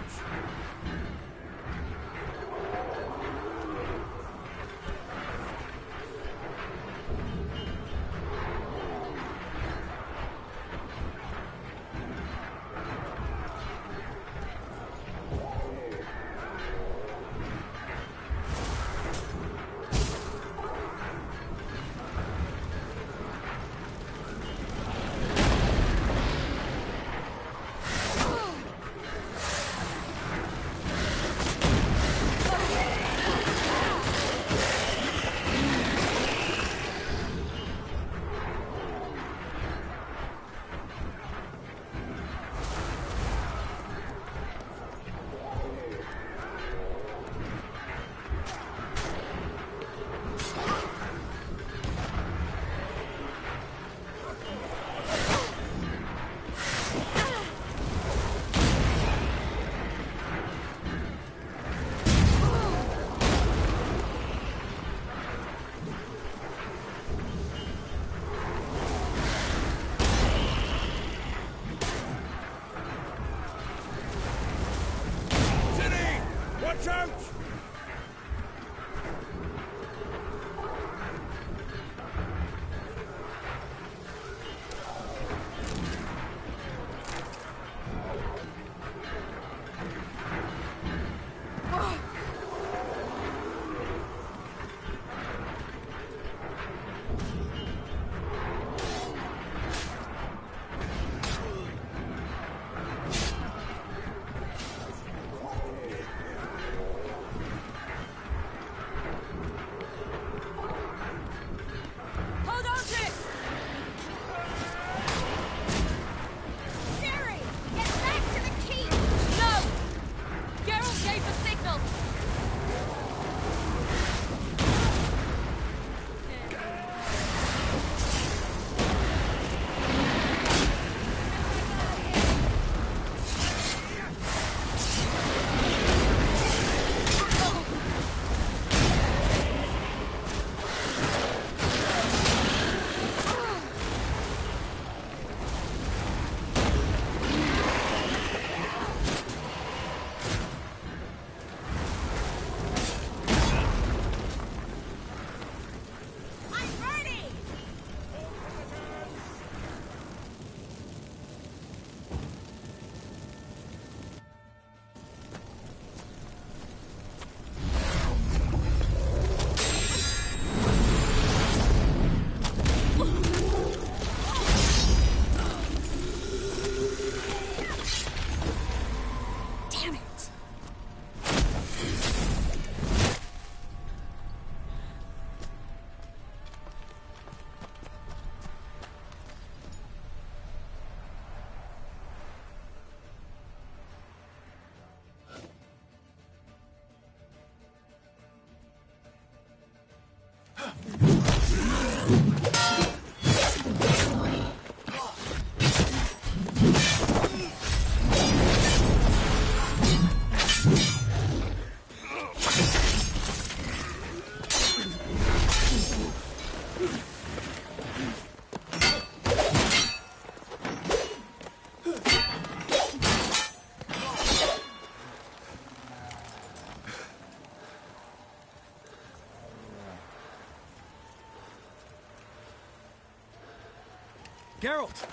Geralt!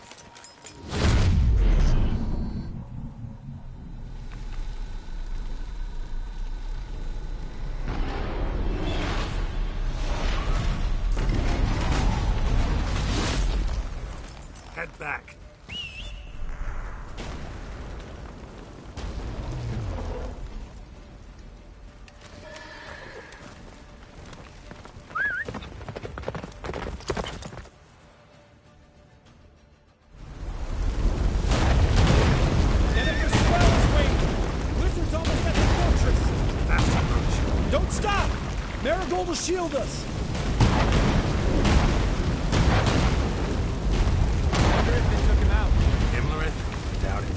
Head back. Don't stop! Marigold will shield us! Wonder if they took him out. Imlerith? Doubt it.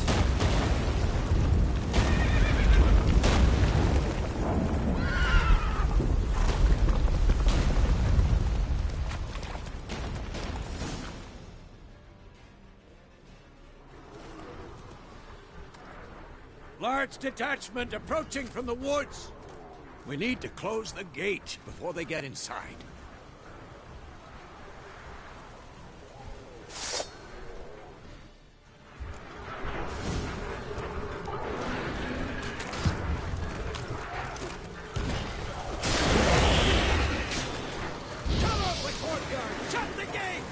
Large detachment approaching from the woods. We need to close the gate before they get inside. Come off the courtyard! Shut the gates!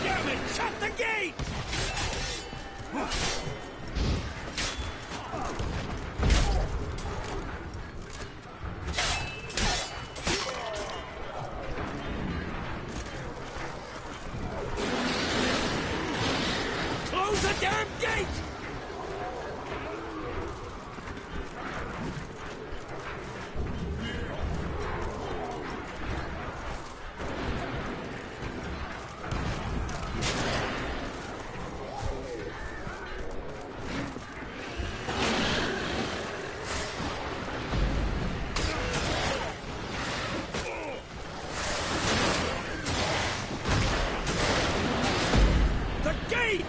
Damn it! Shut the gate! Close the damn gate!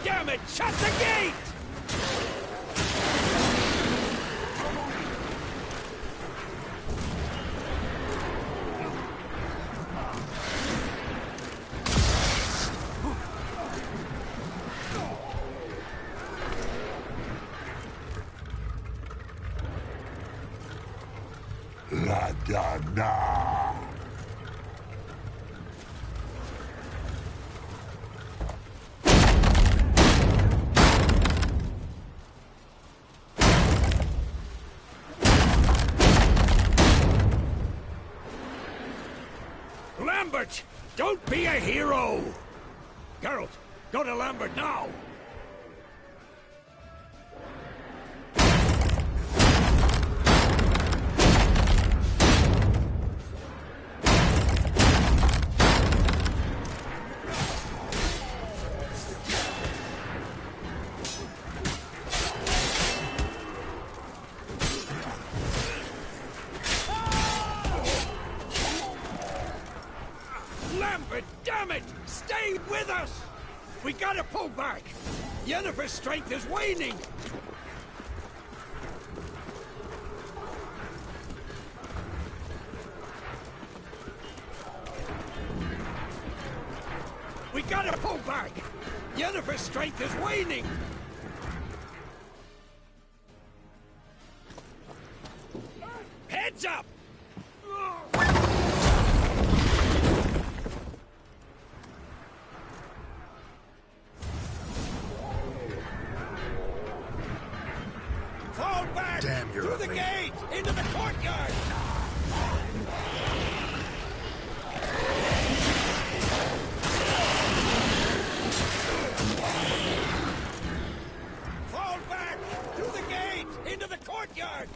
Damn it! Shut the gate! La da da. Lambert! Don't be a hero! Geralt, go to Lambert now! Lambert, damn it! Stay with us! We gotta pull back! Yennefer's strength is waning! We gotta pull back! Yennefer's strength is waning! Heads up! Fall back! Damn, you're Through the ugly. gate! Into the courtyard! Fall back! Through the gate! Into the courtyard!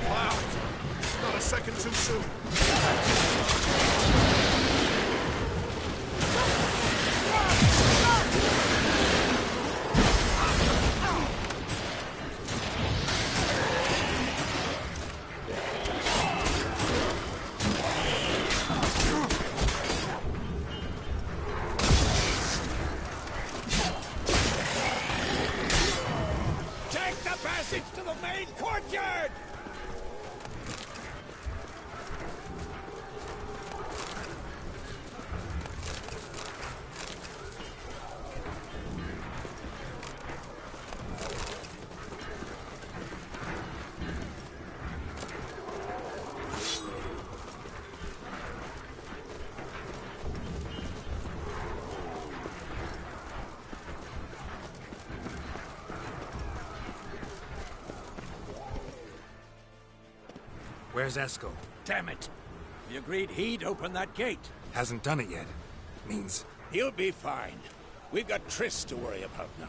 Wow. Not a second too soon. Where's Esco? Damn it! We agreed he'd open that gate. Hasn't done it yet. Means... He'll be fine. We've got Triss to worry about now.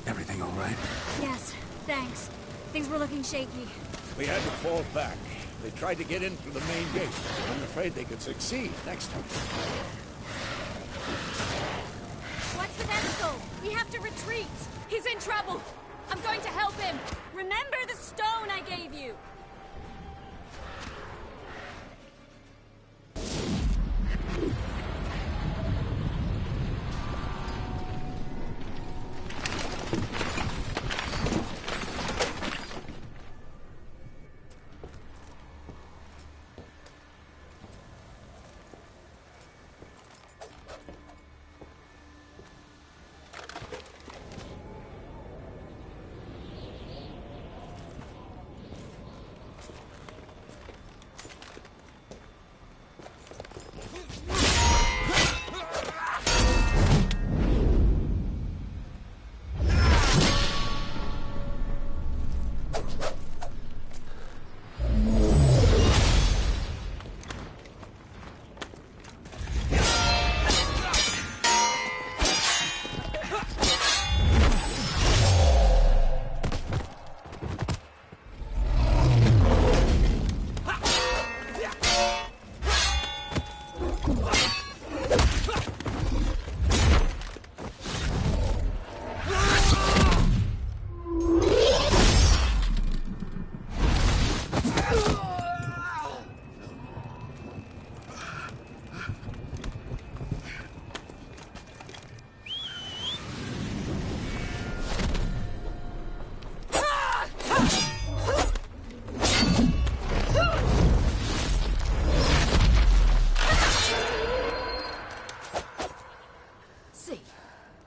Everything all right? Yes, thanks. Things were looking shaky. We had to fall back. They tried to get in through the main gate. I'm afraid they could succeed next time. What's with Esco? We have to retreat. He's in trouble. I'm going to help him. Remember the stone I gave you.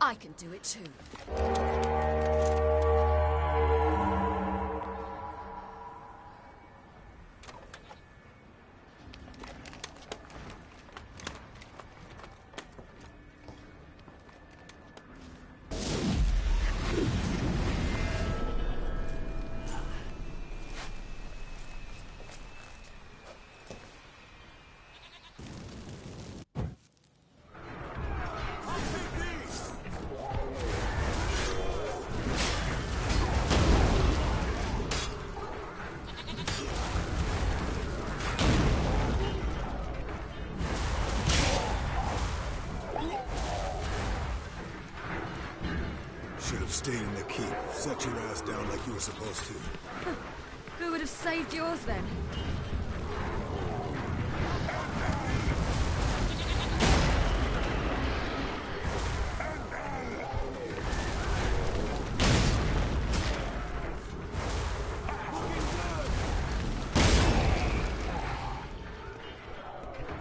I can do it too. Should have stayed in the keep. Set your ass down like you were supposed to. Who would have saved yours then?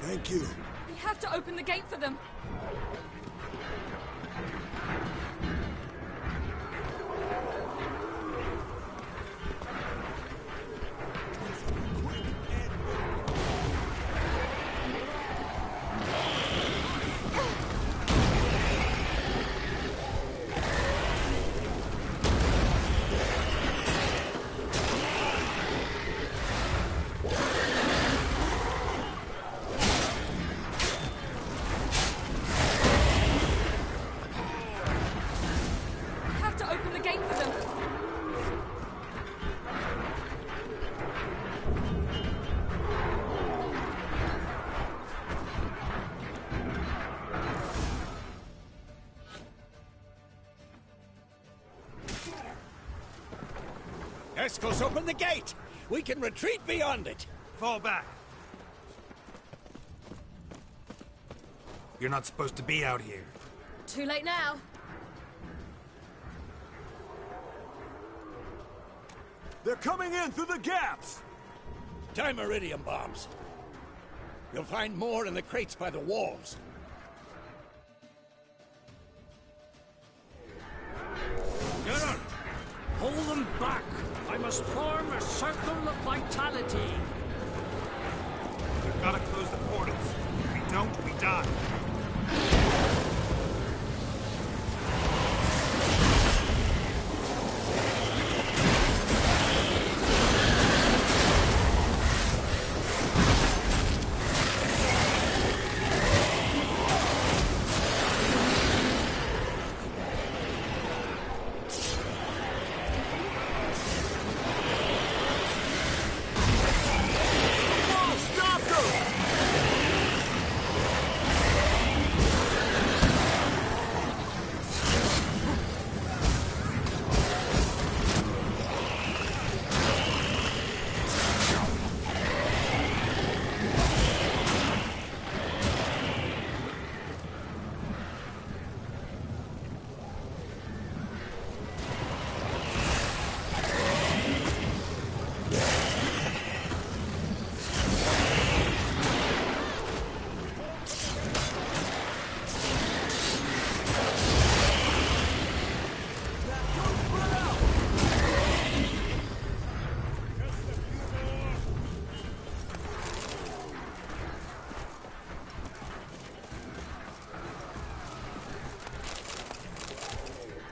Thank you. We have to open the gate for them. Escos, open the gate! We can retreat beyond it! Fall back. You're not supposed to be out here. Too late now. They're coming in through the gaps! Time iridium bombs. You'll find more in the crates by the walls. Geralt, hold them back. I must form a circle of vitality. We've got to close the portals. If we don't, we die.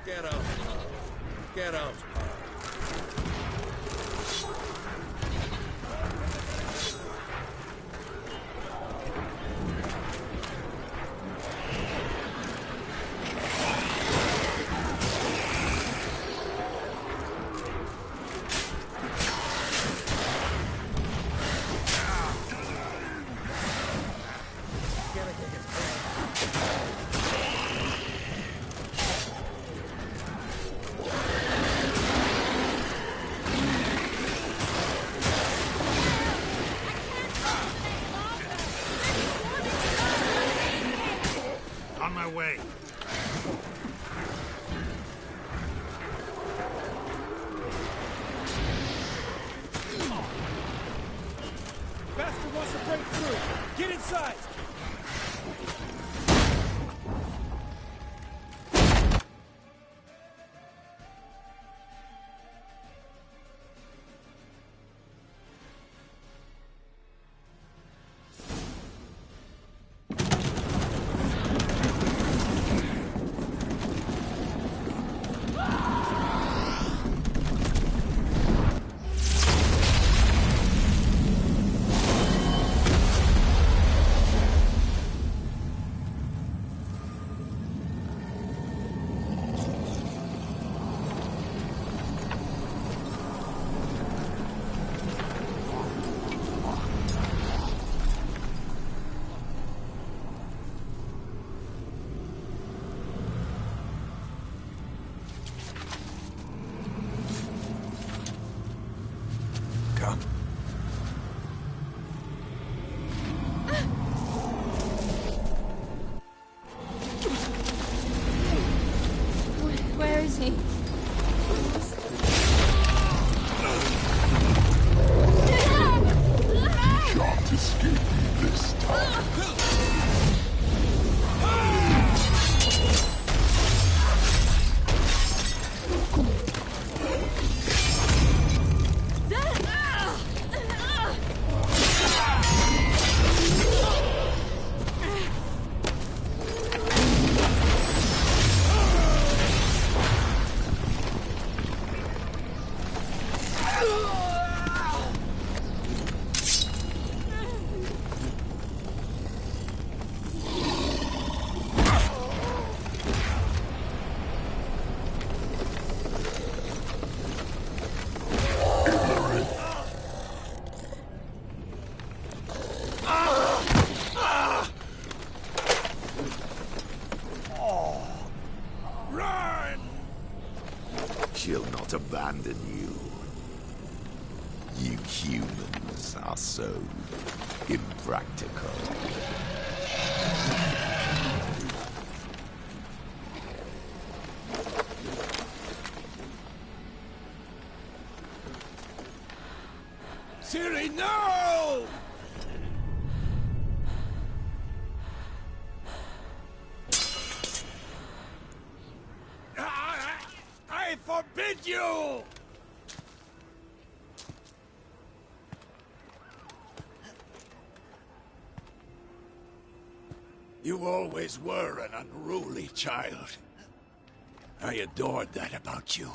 Get out. Get out. On my way. Bastard wants to break through. Get inside. Come. Where is he? Can't escape me this time. She'll not abandon you. You humans are so impractical. Ciri, no! I forbid you! You always were an unruly child. I adored that about you.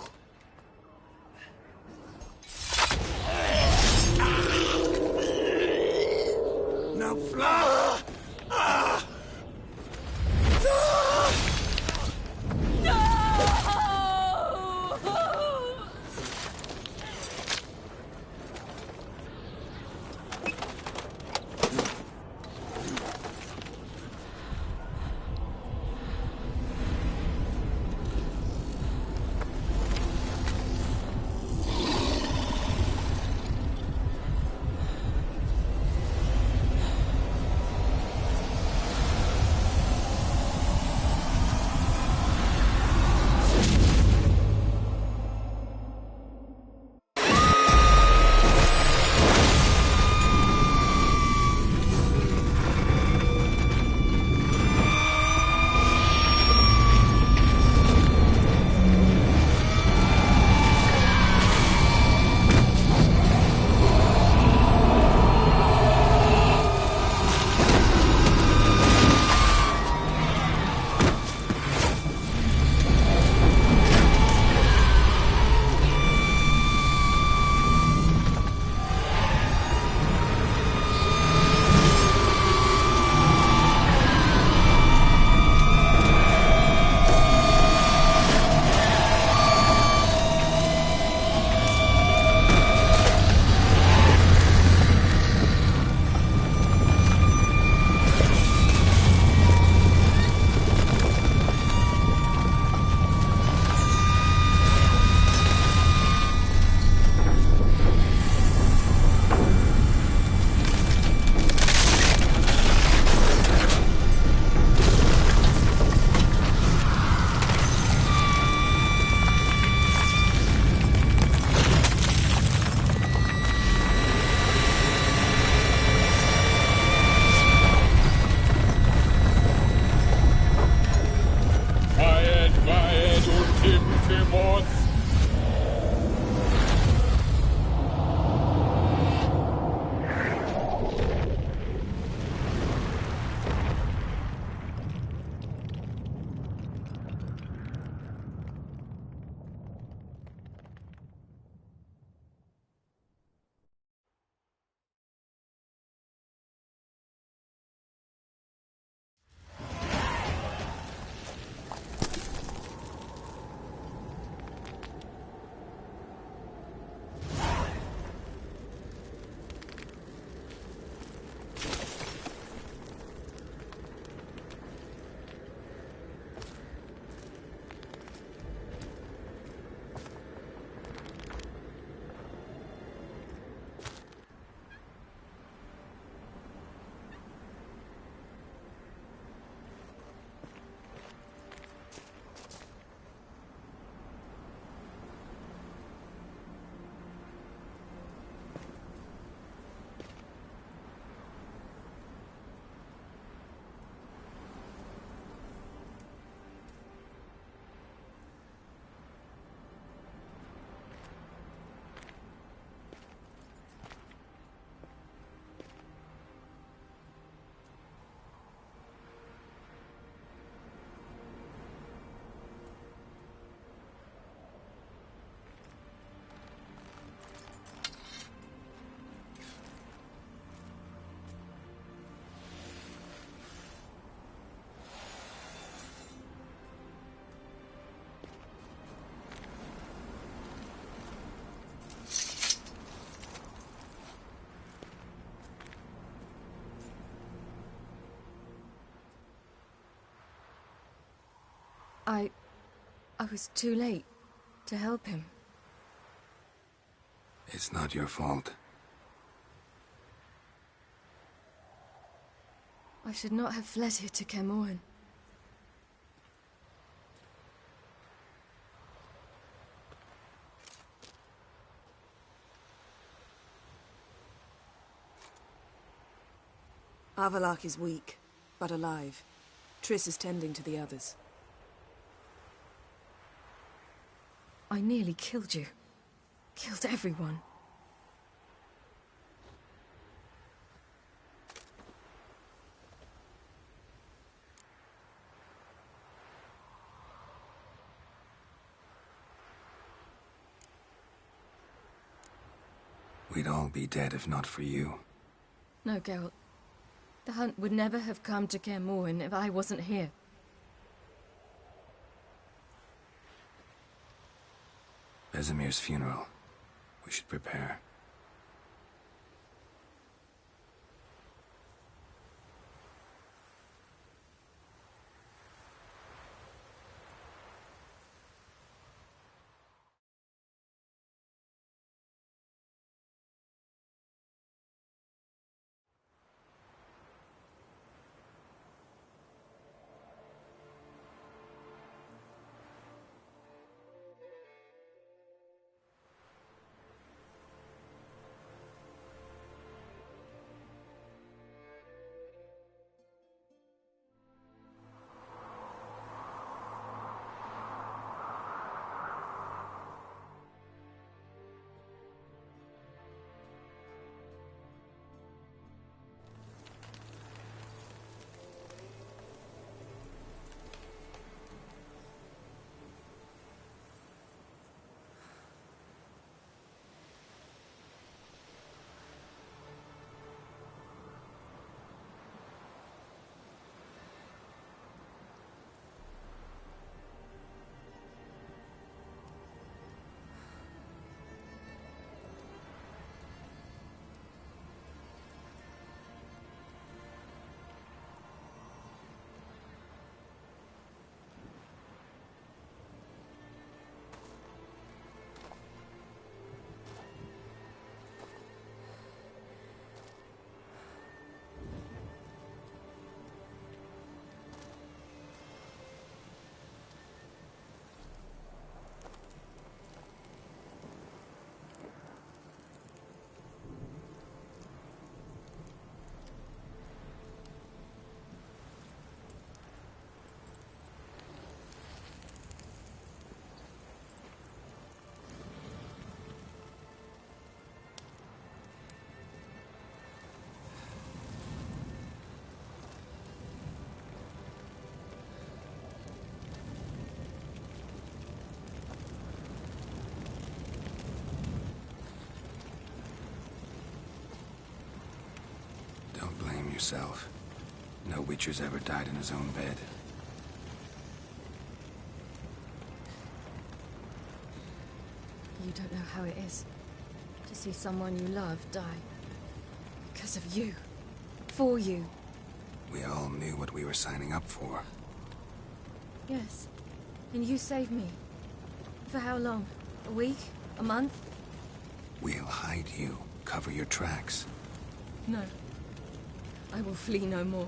Now fly! I was too late to help him. It's not your fault. I should not have fled here to Camoin. Avallac'h is weak, but alive. Triss is tending to the others. I nearly killed you. Killed everyone. We'd all be dead if not for you. No, Geralt. The hunt would never have come to Kaer Morhen if I wasn't here. Vesemir's funeral. We should prepare. Don't blame yourself. No Witcher's ever died in his own bed. You don't know how it is to see someone you love die. Because of you. For you. We all knew what we were signing up for. Yes. And you saved me. For how long? A week? A month? We'll hide you. Cover your tracks. No. I will flee no more.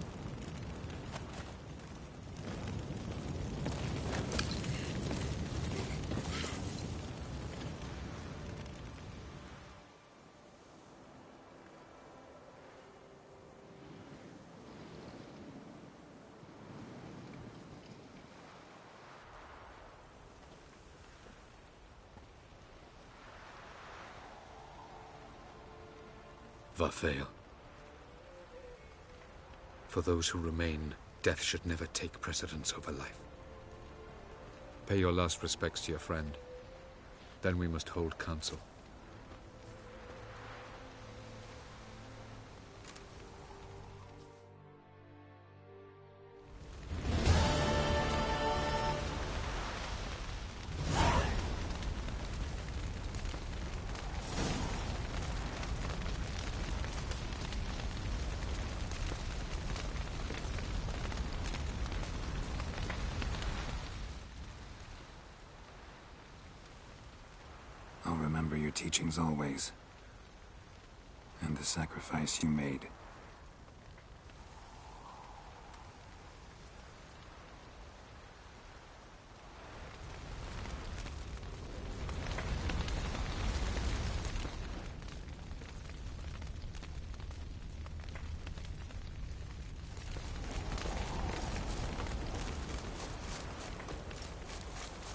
Varthael. For those who remain, death should never take precedence over life. Pay your last respects to your friend. Then we must hold council. I'll remember your teachings always. And the sacrifice you made.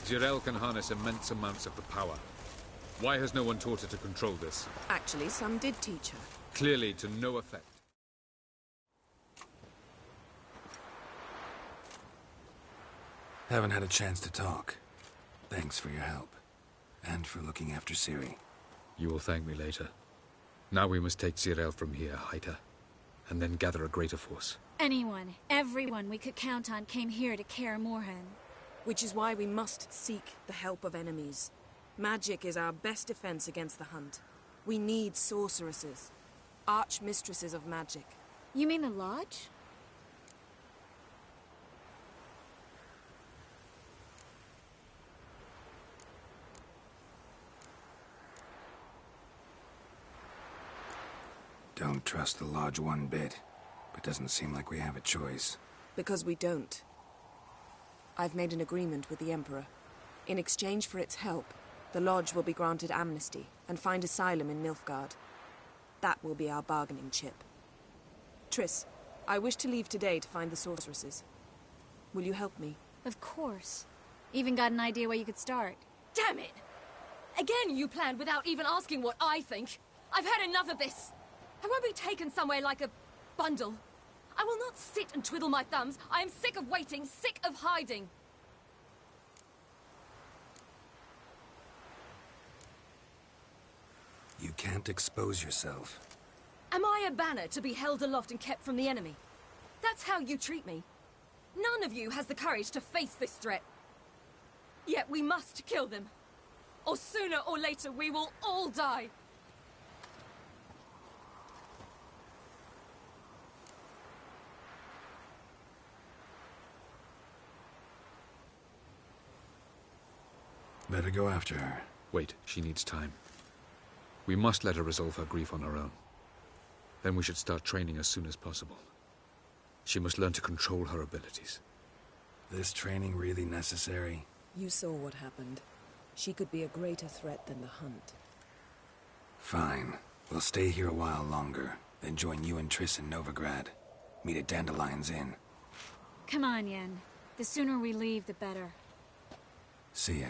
Zirel can harness immense amounts of the power. Why has no one taught her to control this? Actually, some did teach her. Clearly to no effect. Haven't had a chance to talk. Thanks for your help. And for looking after Ciri. You will thank me later. Now we must take Zirel from here, hide her, and then gather a greater force. Anyone, everyone we could count on came here to Kaer Morhen. Which is why we must seek the help of enemies. Magic is our best defense against the Hunt. We need sorceresses. Archmistresses of magic. You mean the Lodge? Don't trust the Lodge one bit. But doesn't seem like we have a choice. Because we don't. I've made an agreement with the Emperor. In exchange for its help, the Lodge will be granted amnesty and find asylum in Nilfgaard. That will be our bargaining chip. Triss, I wish to leave today to find the sorceresses. Will you help me? Of course. Even got an idea where you could start. Damn it! Again you planned without even asking what I think. I've had enough of this. I won't be taken somewhere like a bundle. I will not sit and twiddle my thumbs. I am sick of waiting, sick of hiding. You can't expose yourself. Am I a banner to be held aloft and kept from the enemy? That's how you treat me. None of you has the courage to face this threat. Yet we must kill them. Or sooner or later we will all die. Better go after her. Wait, she needs time. We must let her resolve her grief on her own. Then we should start training as soon as possible. She must learn to control her abilities. This training really necessary? You saw what happened. She could be a greater threat than the Hunt. Fine. We'll stay here a while longer, then join you and Triss in Novigrad. Meet at Dandelion's Inn. Come on, Yen. The sooner we leave, the better. See ya.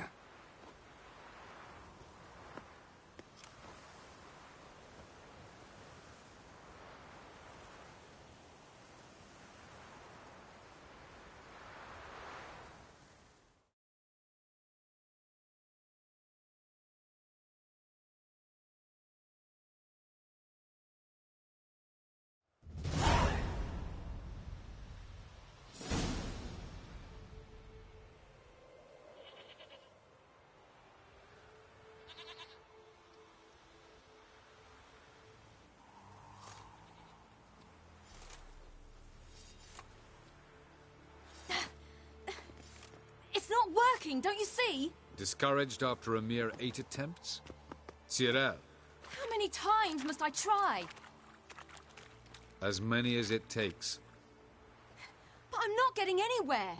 It's not working, don't you see? Discouraged after a mere 8 attempts? Zirel, How many times must I try? as many as it takes. But I'm not getting anywhere.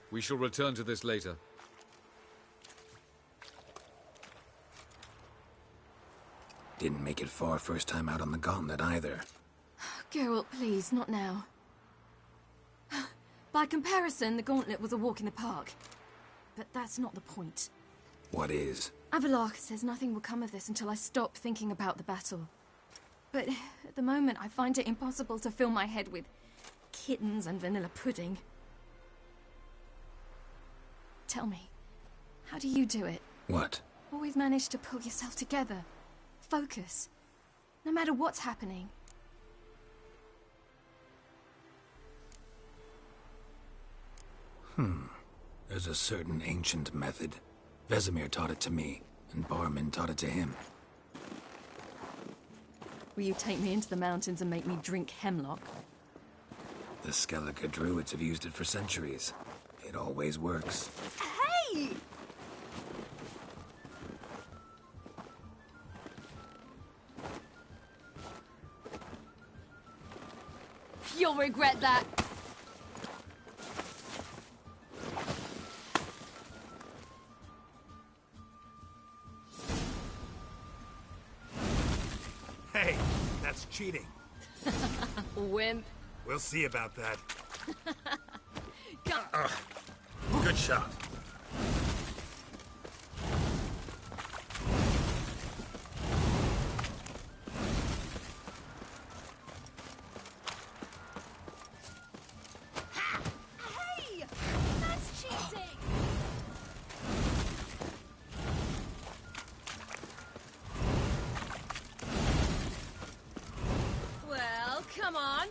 We shall return to this later. Didn't make it far first time out on the gauntlet either. Geralt, please, not now. By comparison, the gauntlet was a walk in the park. But that's not the point. What is? Avallac'h says nothing will come of this until I stop thinking about the battle. But at the moment, I find it impossible to fill my head with kittens and vanilla pudding. Tell me, how do you do it? What? Always manage to pull yourself together. Focus. No matter what's happening. There's a certain ancient method. Vesemir taught it to me, and Barman taught it to him. Will you take me into the mountains and make me drink hemlock? The Skellige druids have used it for centuries. It always works. Hey! You'll regret that. Hey, that's cheating. Wimp. We'll see about that. Go. Good shot. Hey! That's cheating! Well, come on.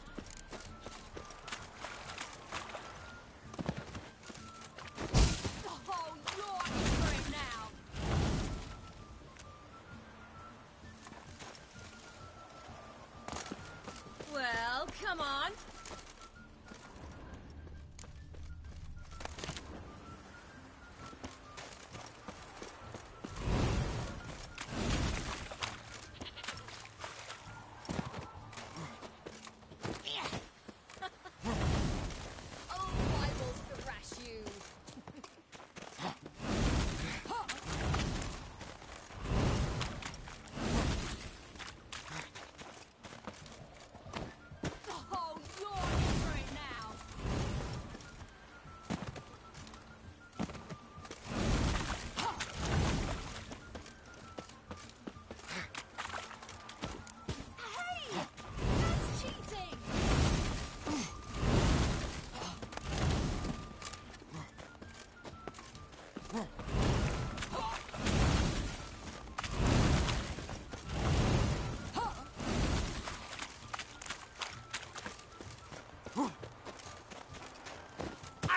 Oh, you're for it now. Well, come on. Oh, I will thrash you. Oh, you're for it now. Hey! That's cheating!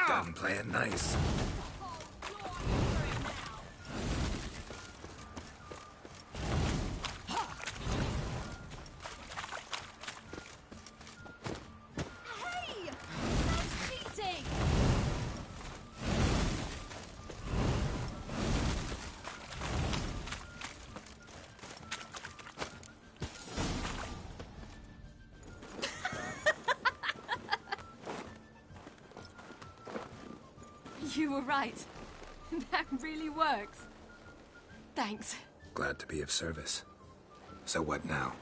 Done playing nice. Hey! That's cheating! You were right. That really works. Thanks. Glad to be of service. So what now?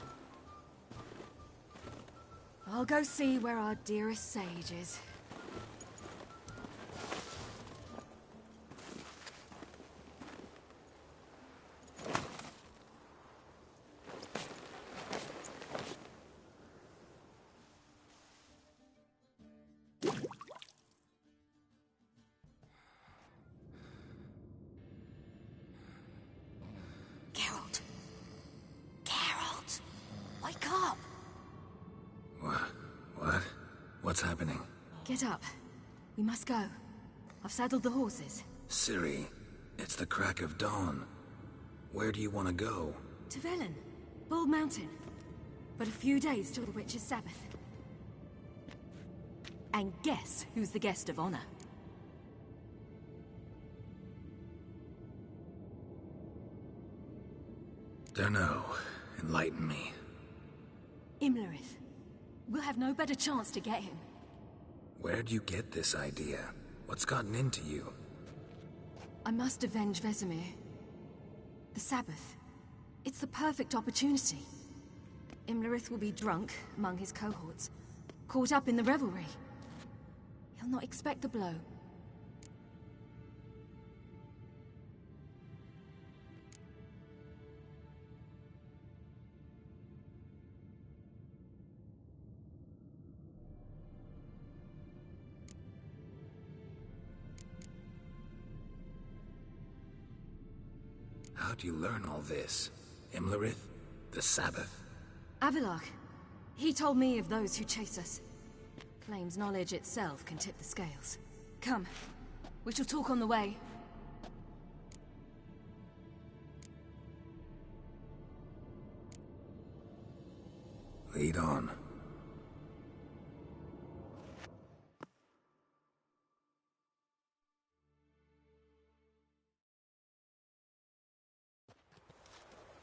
I'll go see where our dearest sage is. Geralt. Geralt! Wake up! What? What's happening? Get up. We must go. I've saddled the horses. Ciri, it's the crack of dawn. Where do you want to go? To Velen. Bald Mountain. But a few days till the Witch's Sabbath. And guess who's the guest of honor? Dunno. Enlighten me. Imlerith. We'll have no better chance to get him. Where'd you get this idea? What's gotten into you? I must avenge Vesemir. The Sabbath. It's the perfect opportunity. Imlerith will be drunk among his cohorts, caught up in the revelry. He'll not expect the blow. How'd you learn all this? Imlerith? The Sabbath? Avilark. He told me of those who chase us. Claims knowledge itself can tip the scales. Come. We shall talk on the way. Lead on.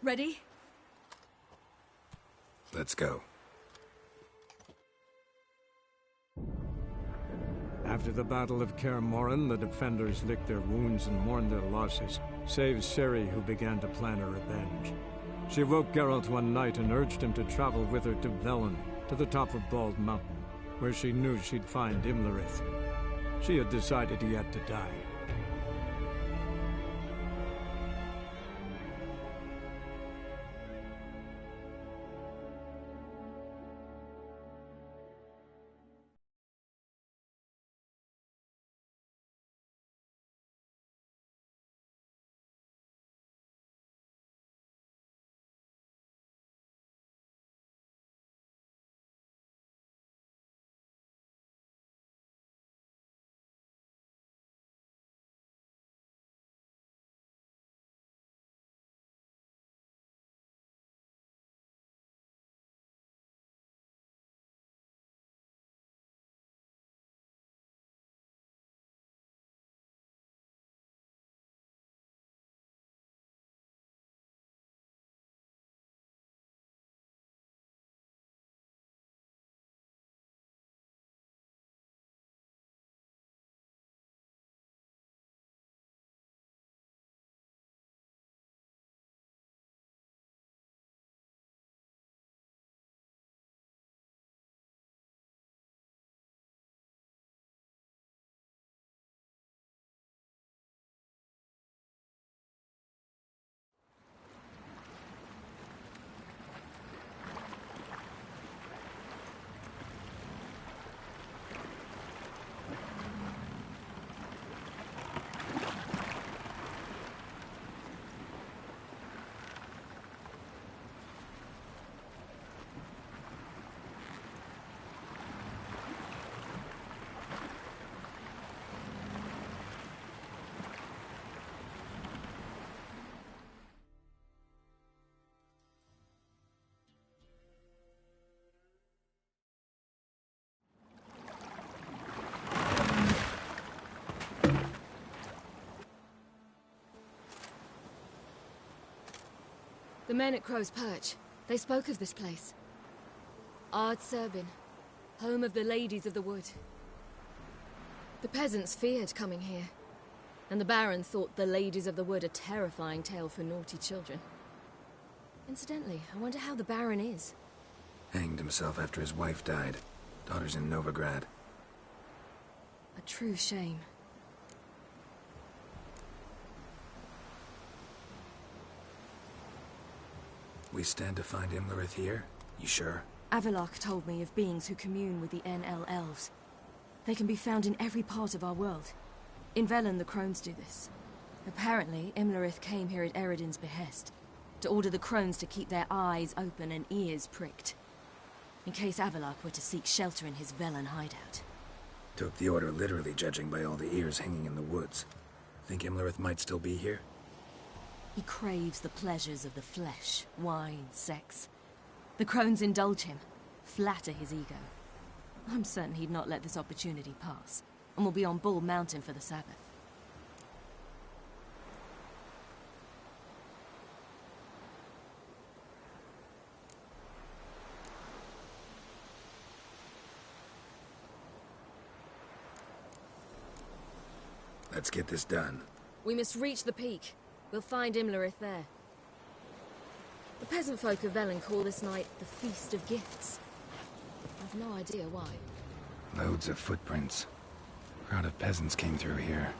Ready? Let's go. After the Battle of Kaer Morhen, the defenders licked their wounds and mourned their losses, save Ciri, who began to plan her revenge. She woke Geralt one night and urged him to travel with her to Velen, to the top of Bald Mountain, where she knew she'd find Imlerith. She had decided he had to die. The men at Crow's Perch, they spoke of this place. Ard Serbin, home of the Ladies of the Wood. The peasants feared coming here, and the Baron thought the Ladies of the Wood a terrifying tale for naughty children. Incidentally, I wonder how the Baron is. Hanged himself after his wife died. Daughter's in Novigrad. A true shame. We stand to find Imlerith here? You sure? Avalok told me of beings who commune with the NL elves. They can be found in every part of our world. In Velen, the Crones do this. Apparently, Imlerith came here at Eredin's behest, to order the Crones to keep their eyes open and ears pricked, in case Avalok were to seek shelter in his Velen hideout. Took the order literally, judging by all the ears hanging in the woods. Think Imlerith might still be here? He craves the pleasures of the flesh, wine, sex. The Crones indulge him, flatter his ego. I'm certain he'd not let this opportunity pass, and will be on Bull Mountain for the Sabbath. Let's get this done. We must reach the peak. We'll find Imlerith there. The peasant folk of Velen call this night the Feast of Gifts. I've no idea why. Loads of footprints. A crowd of peasants came through here.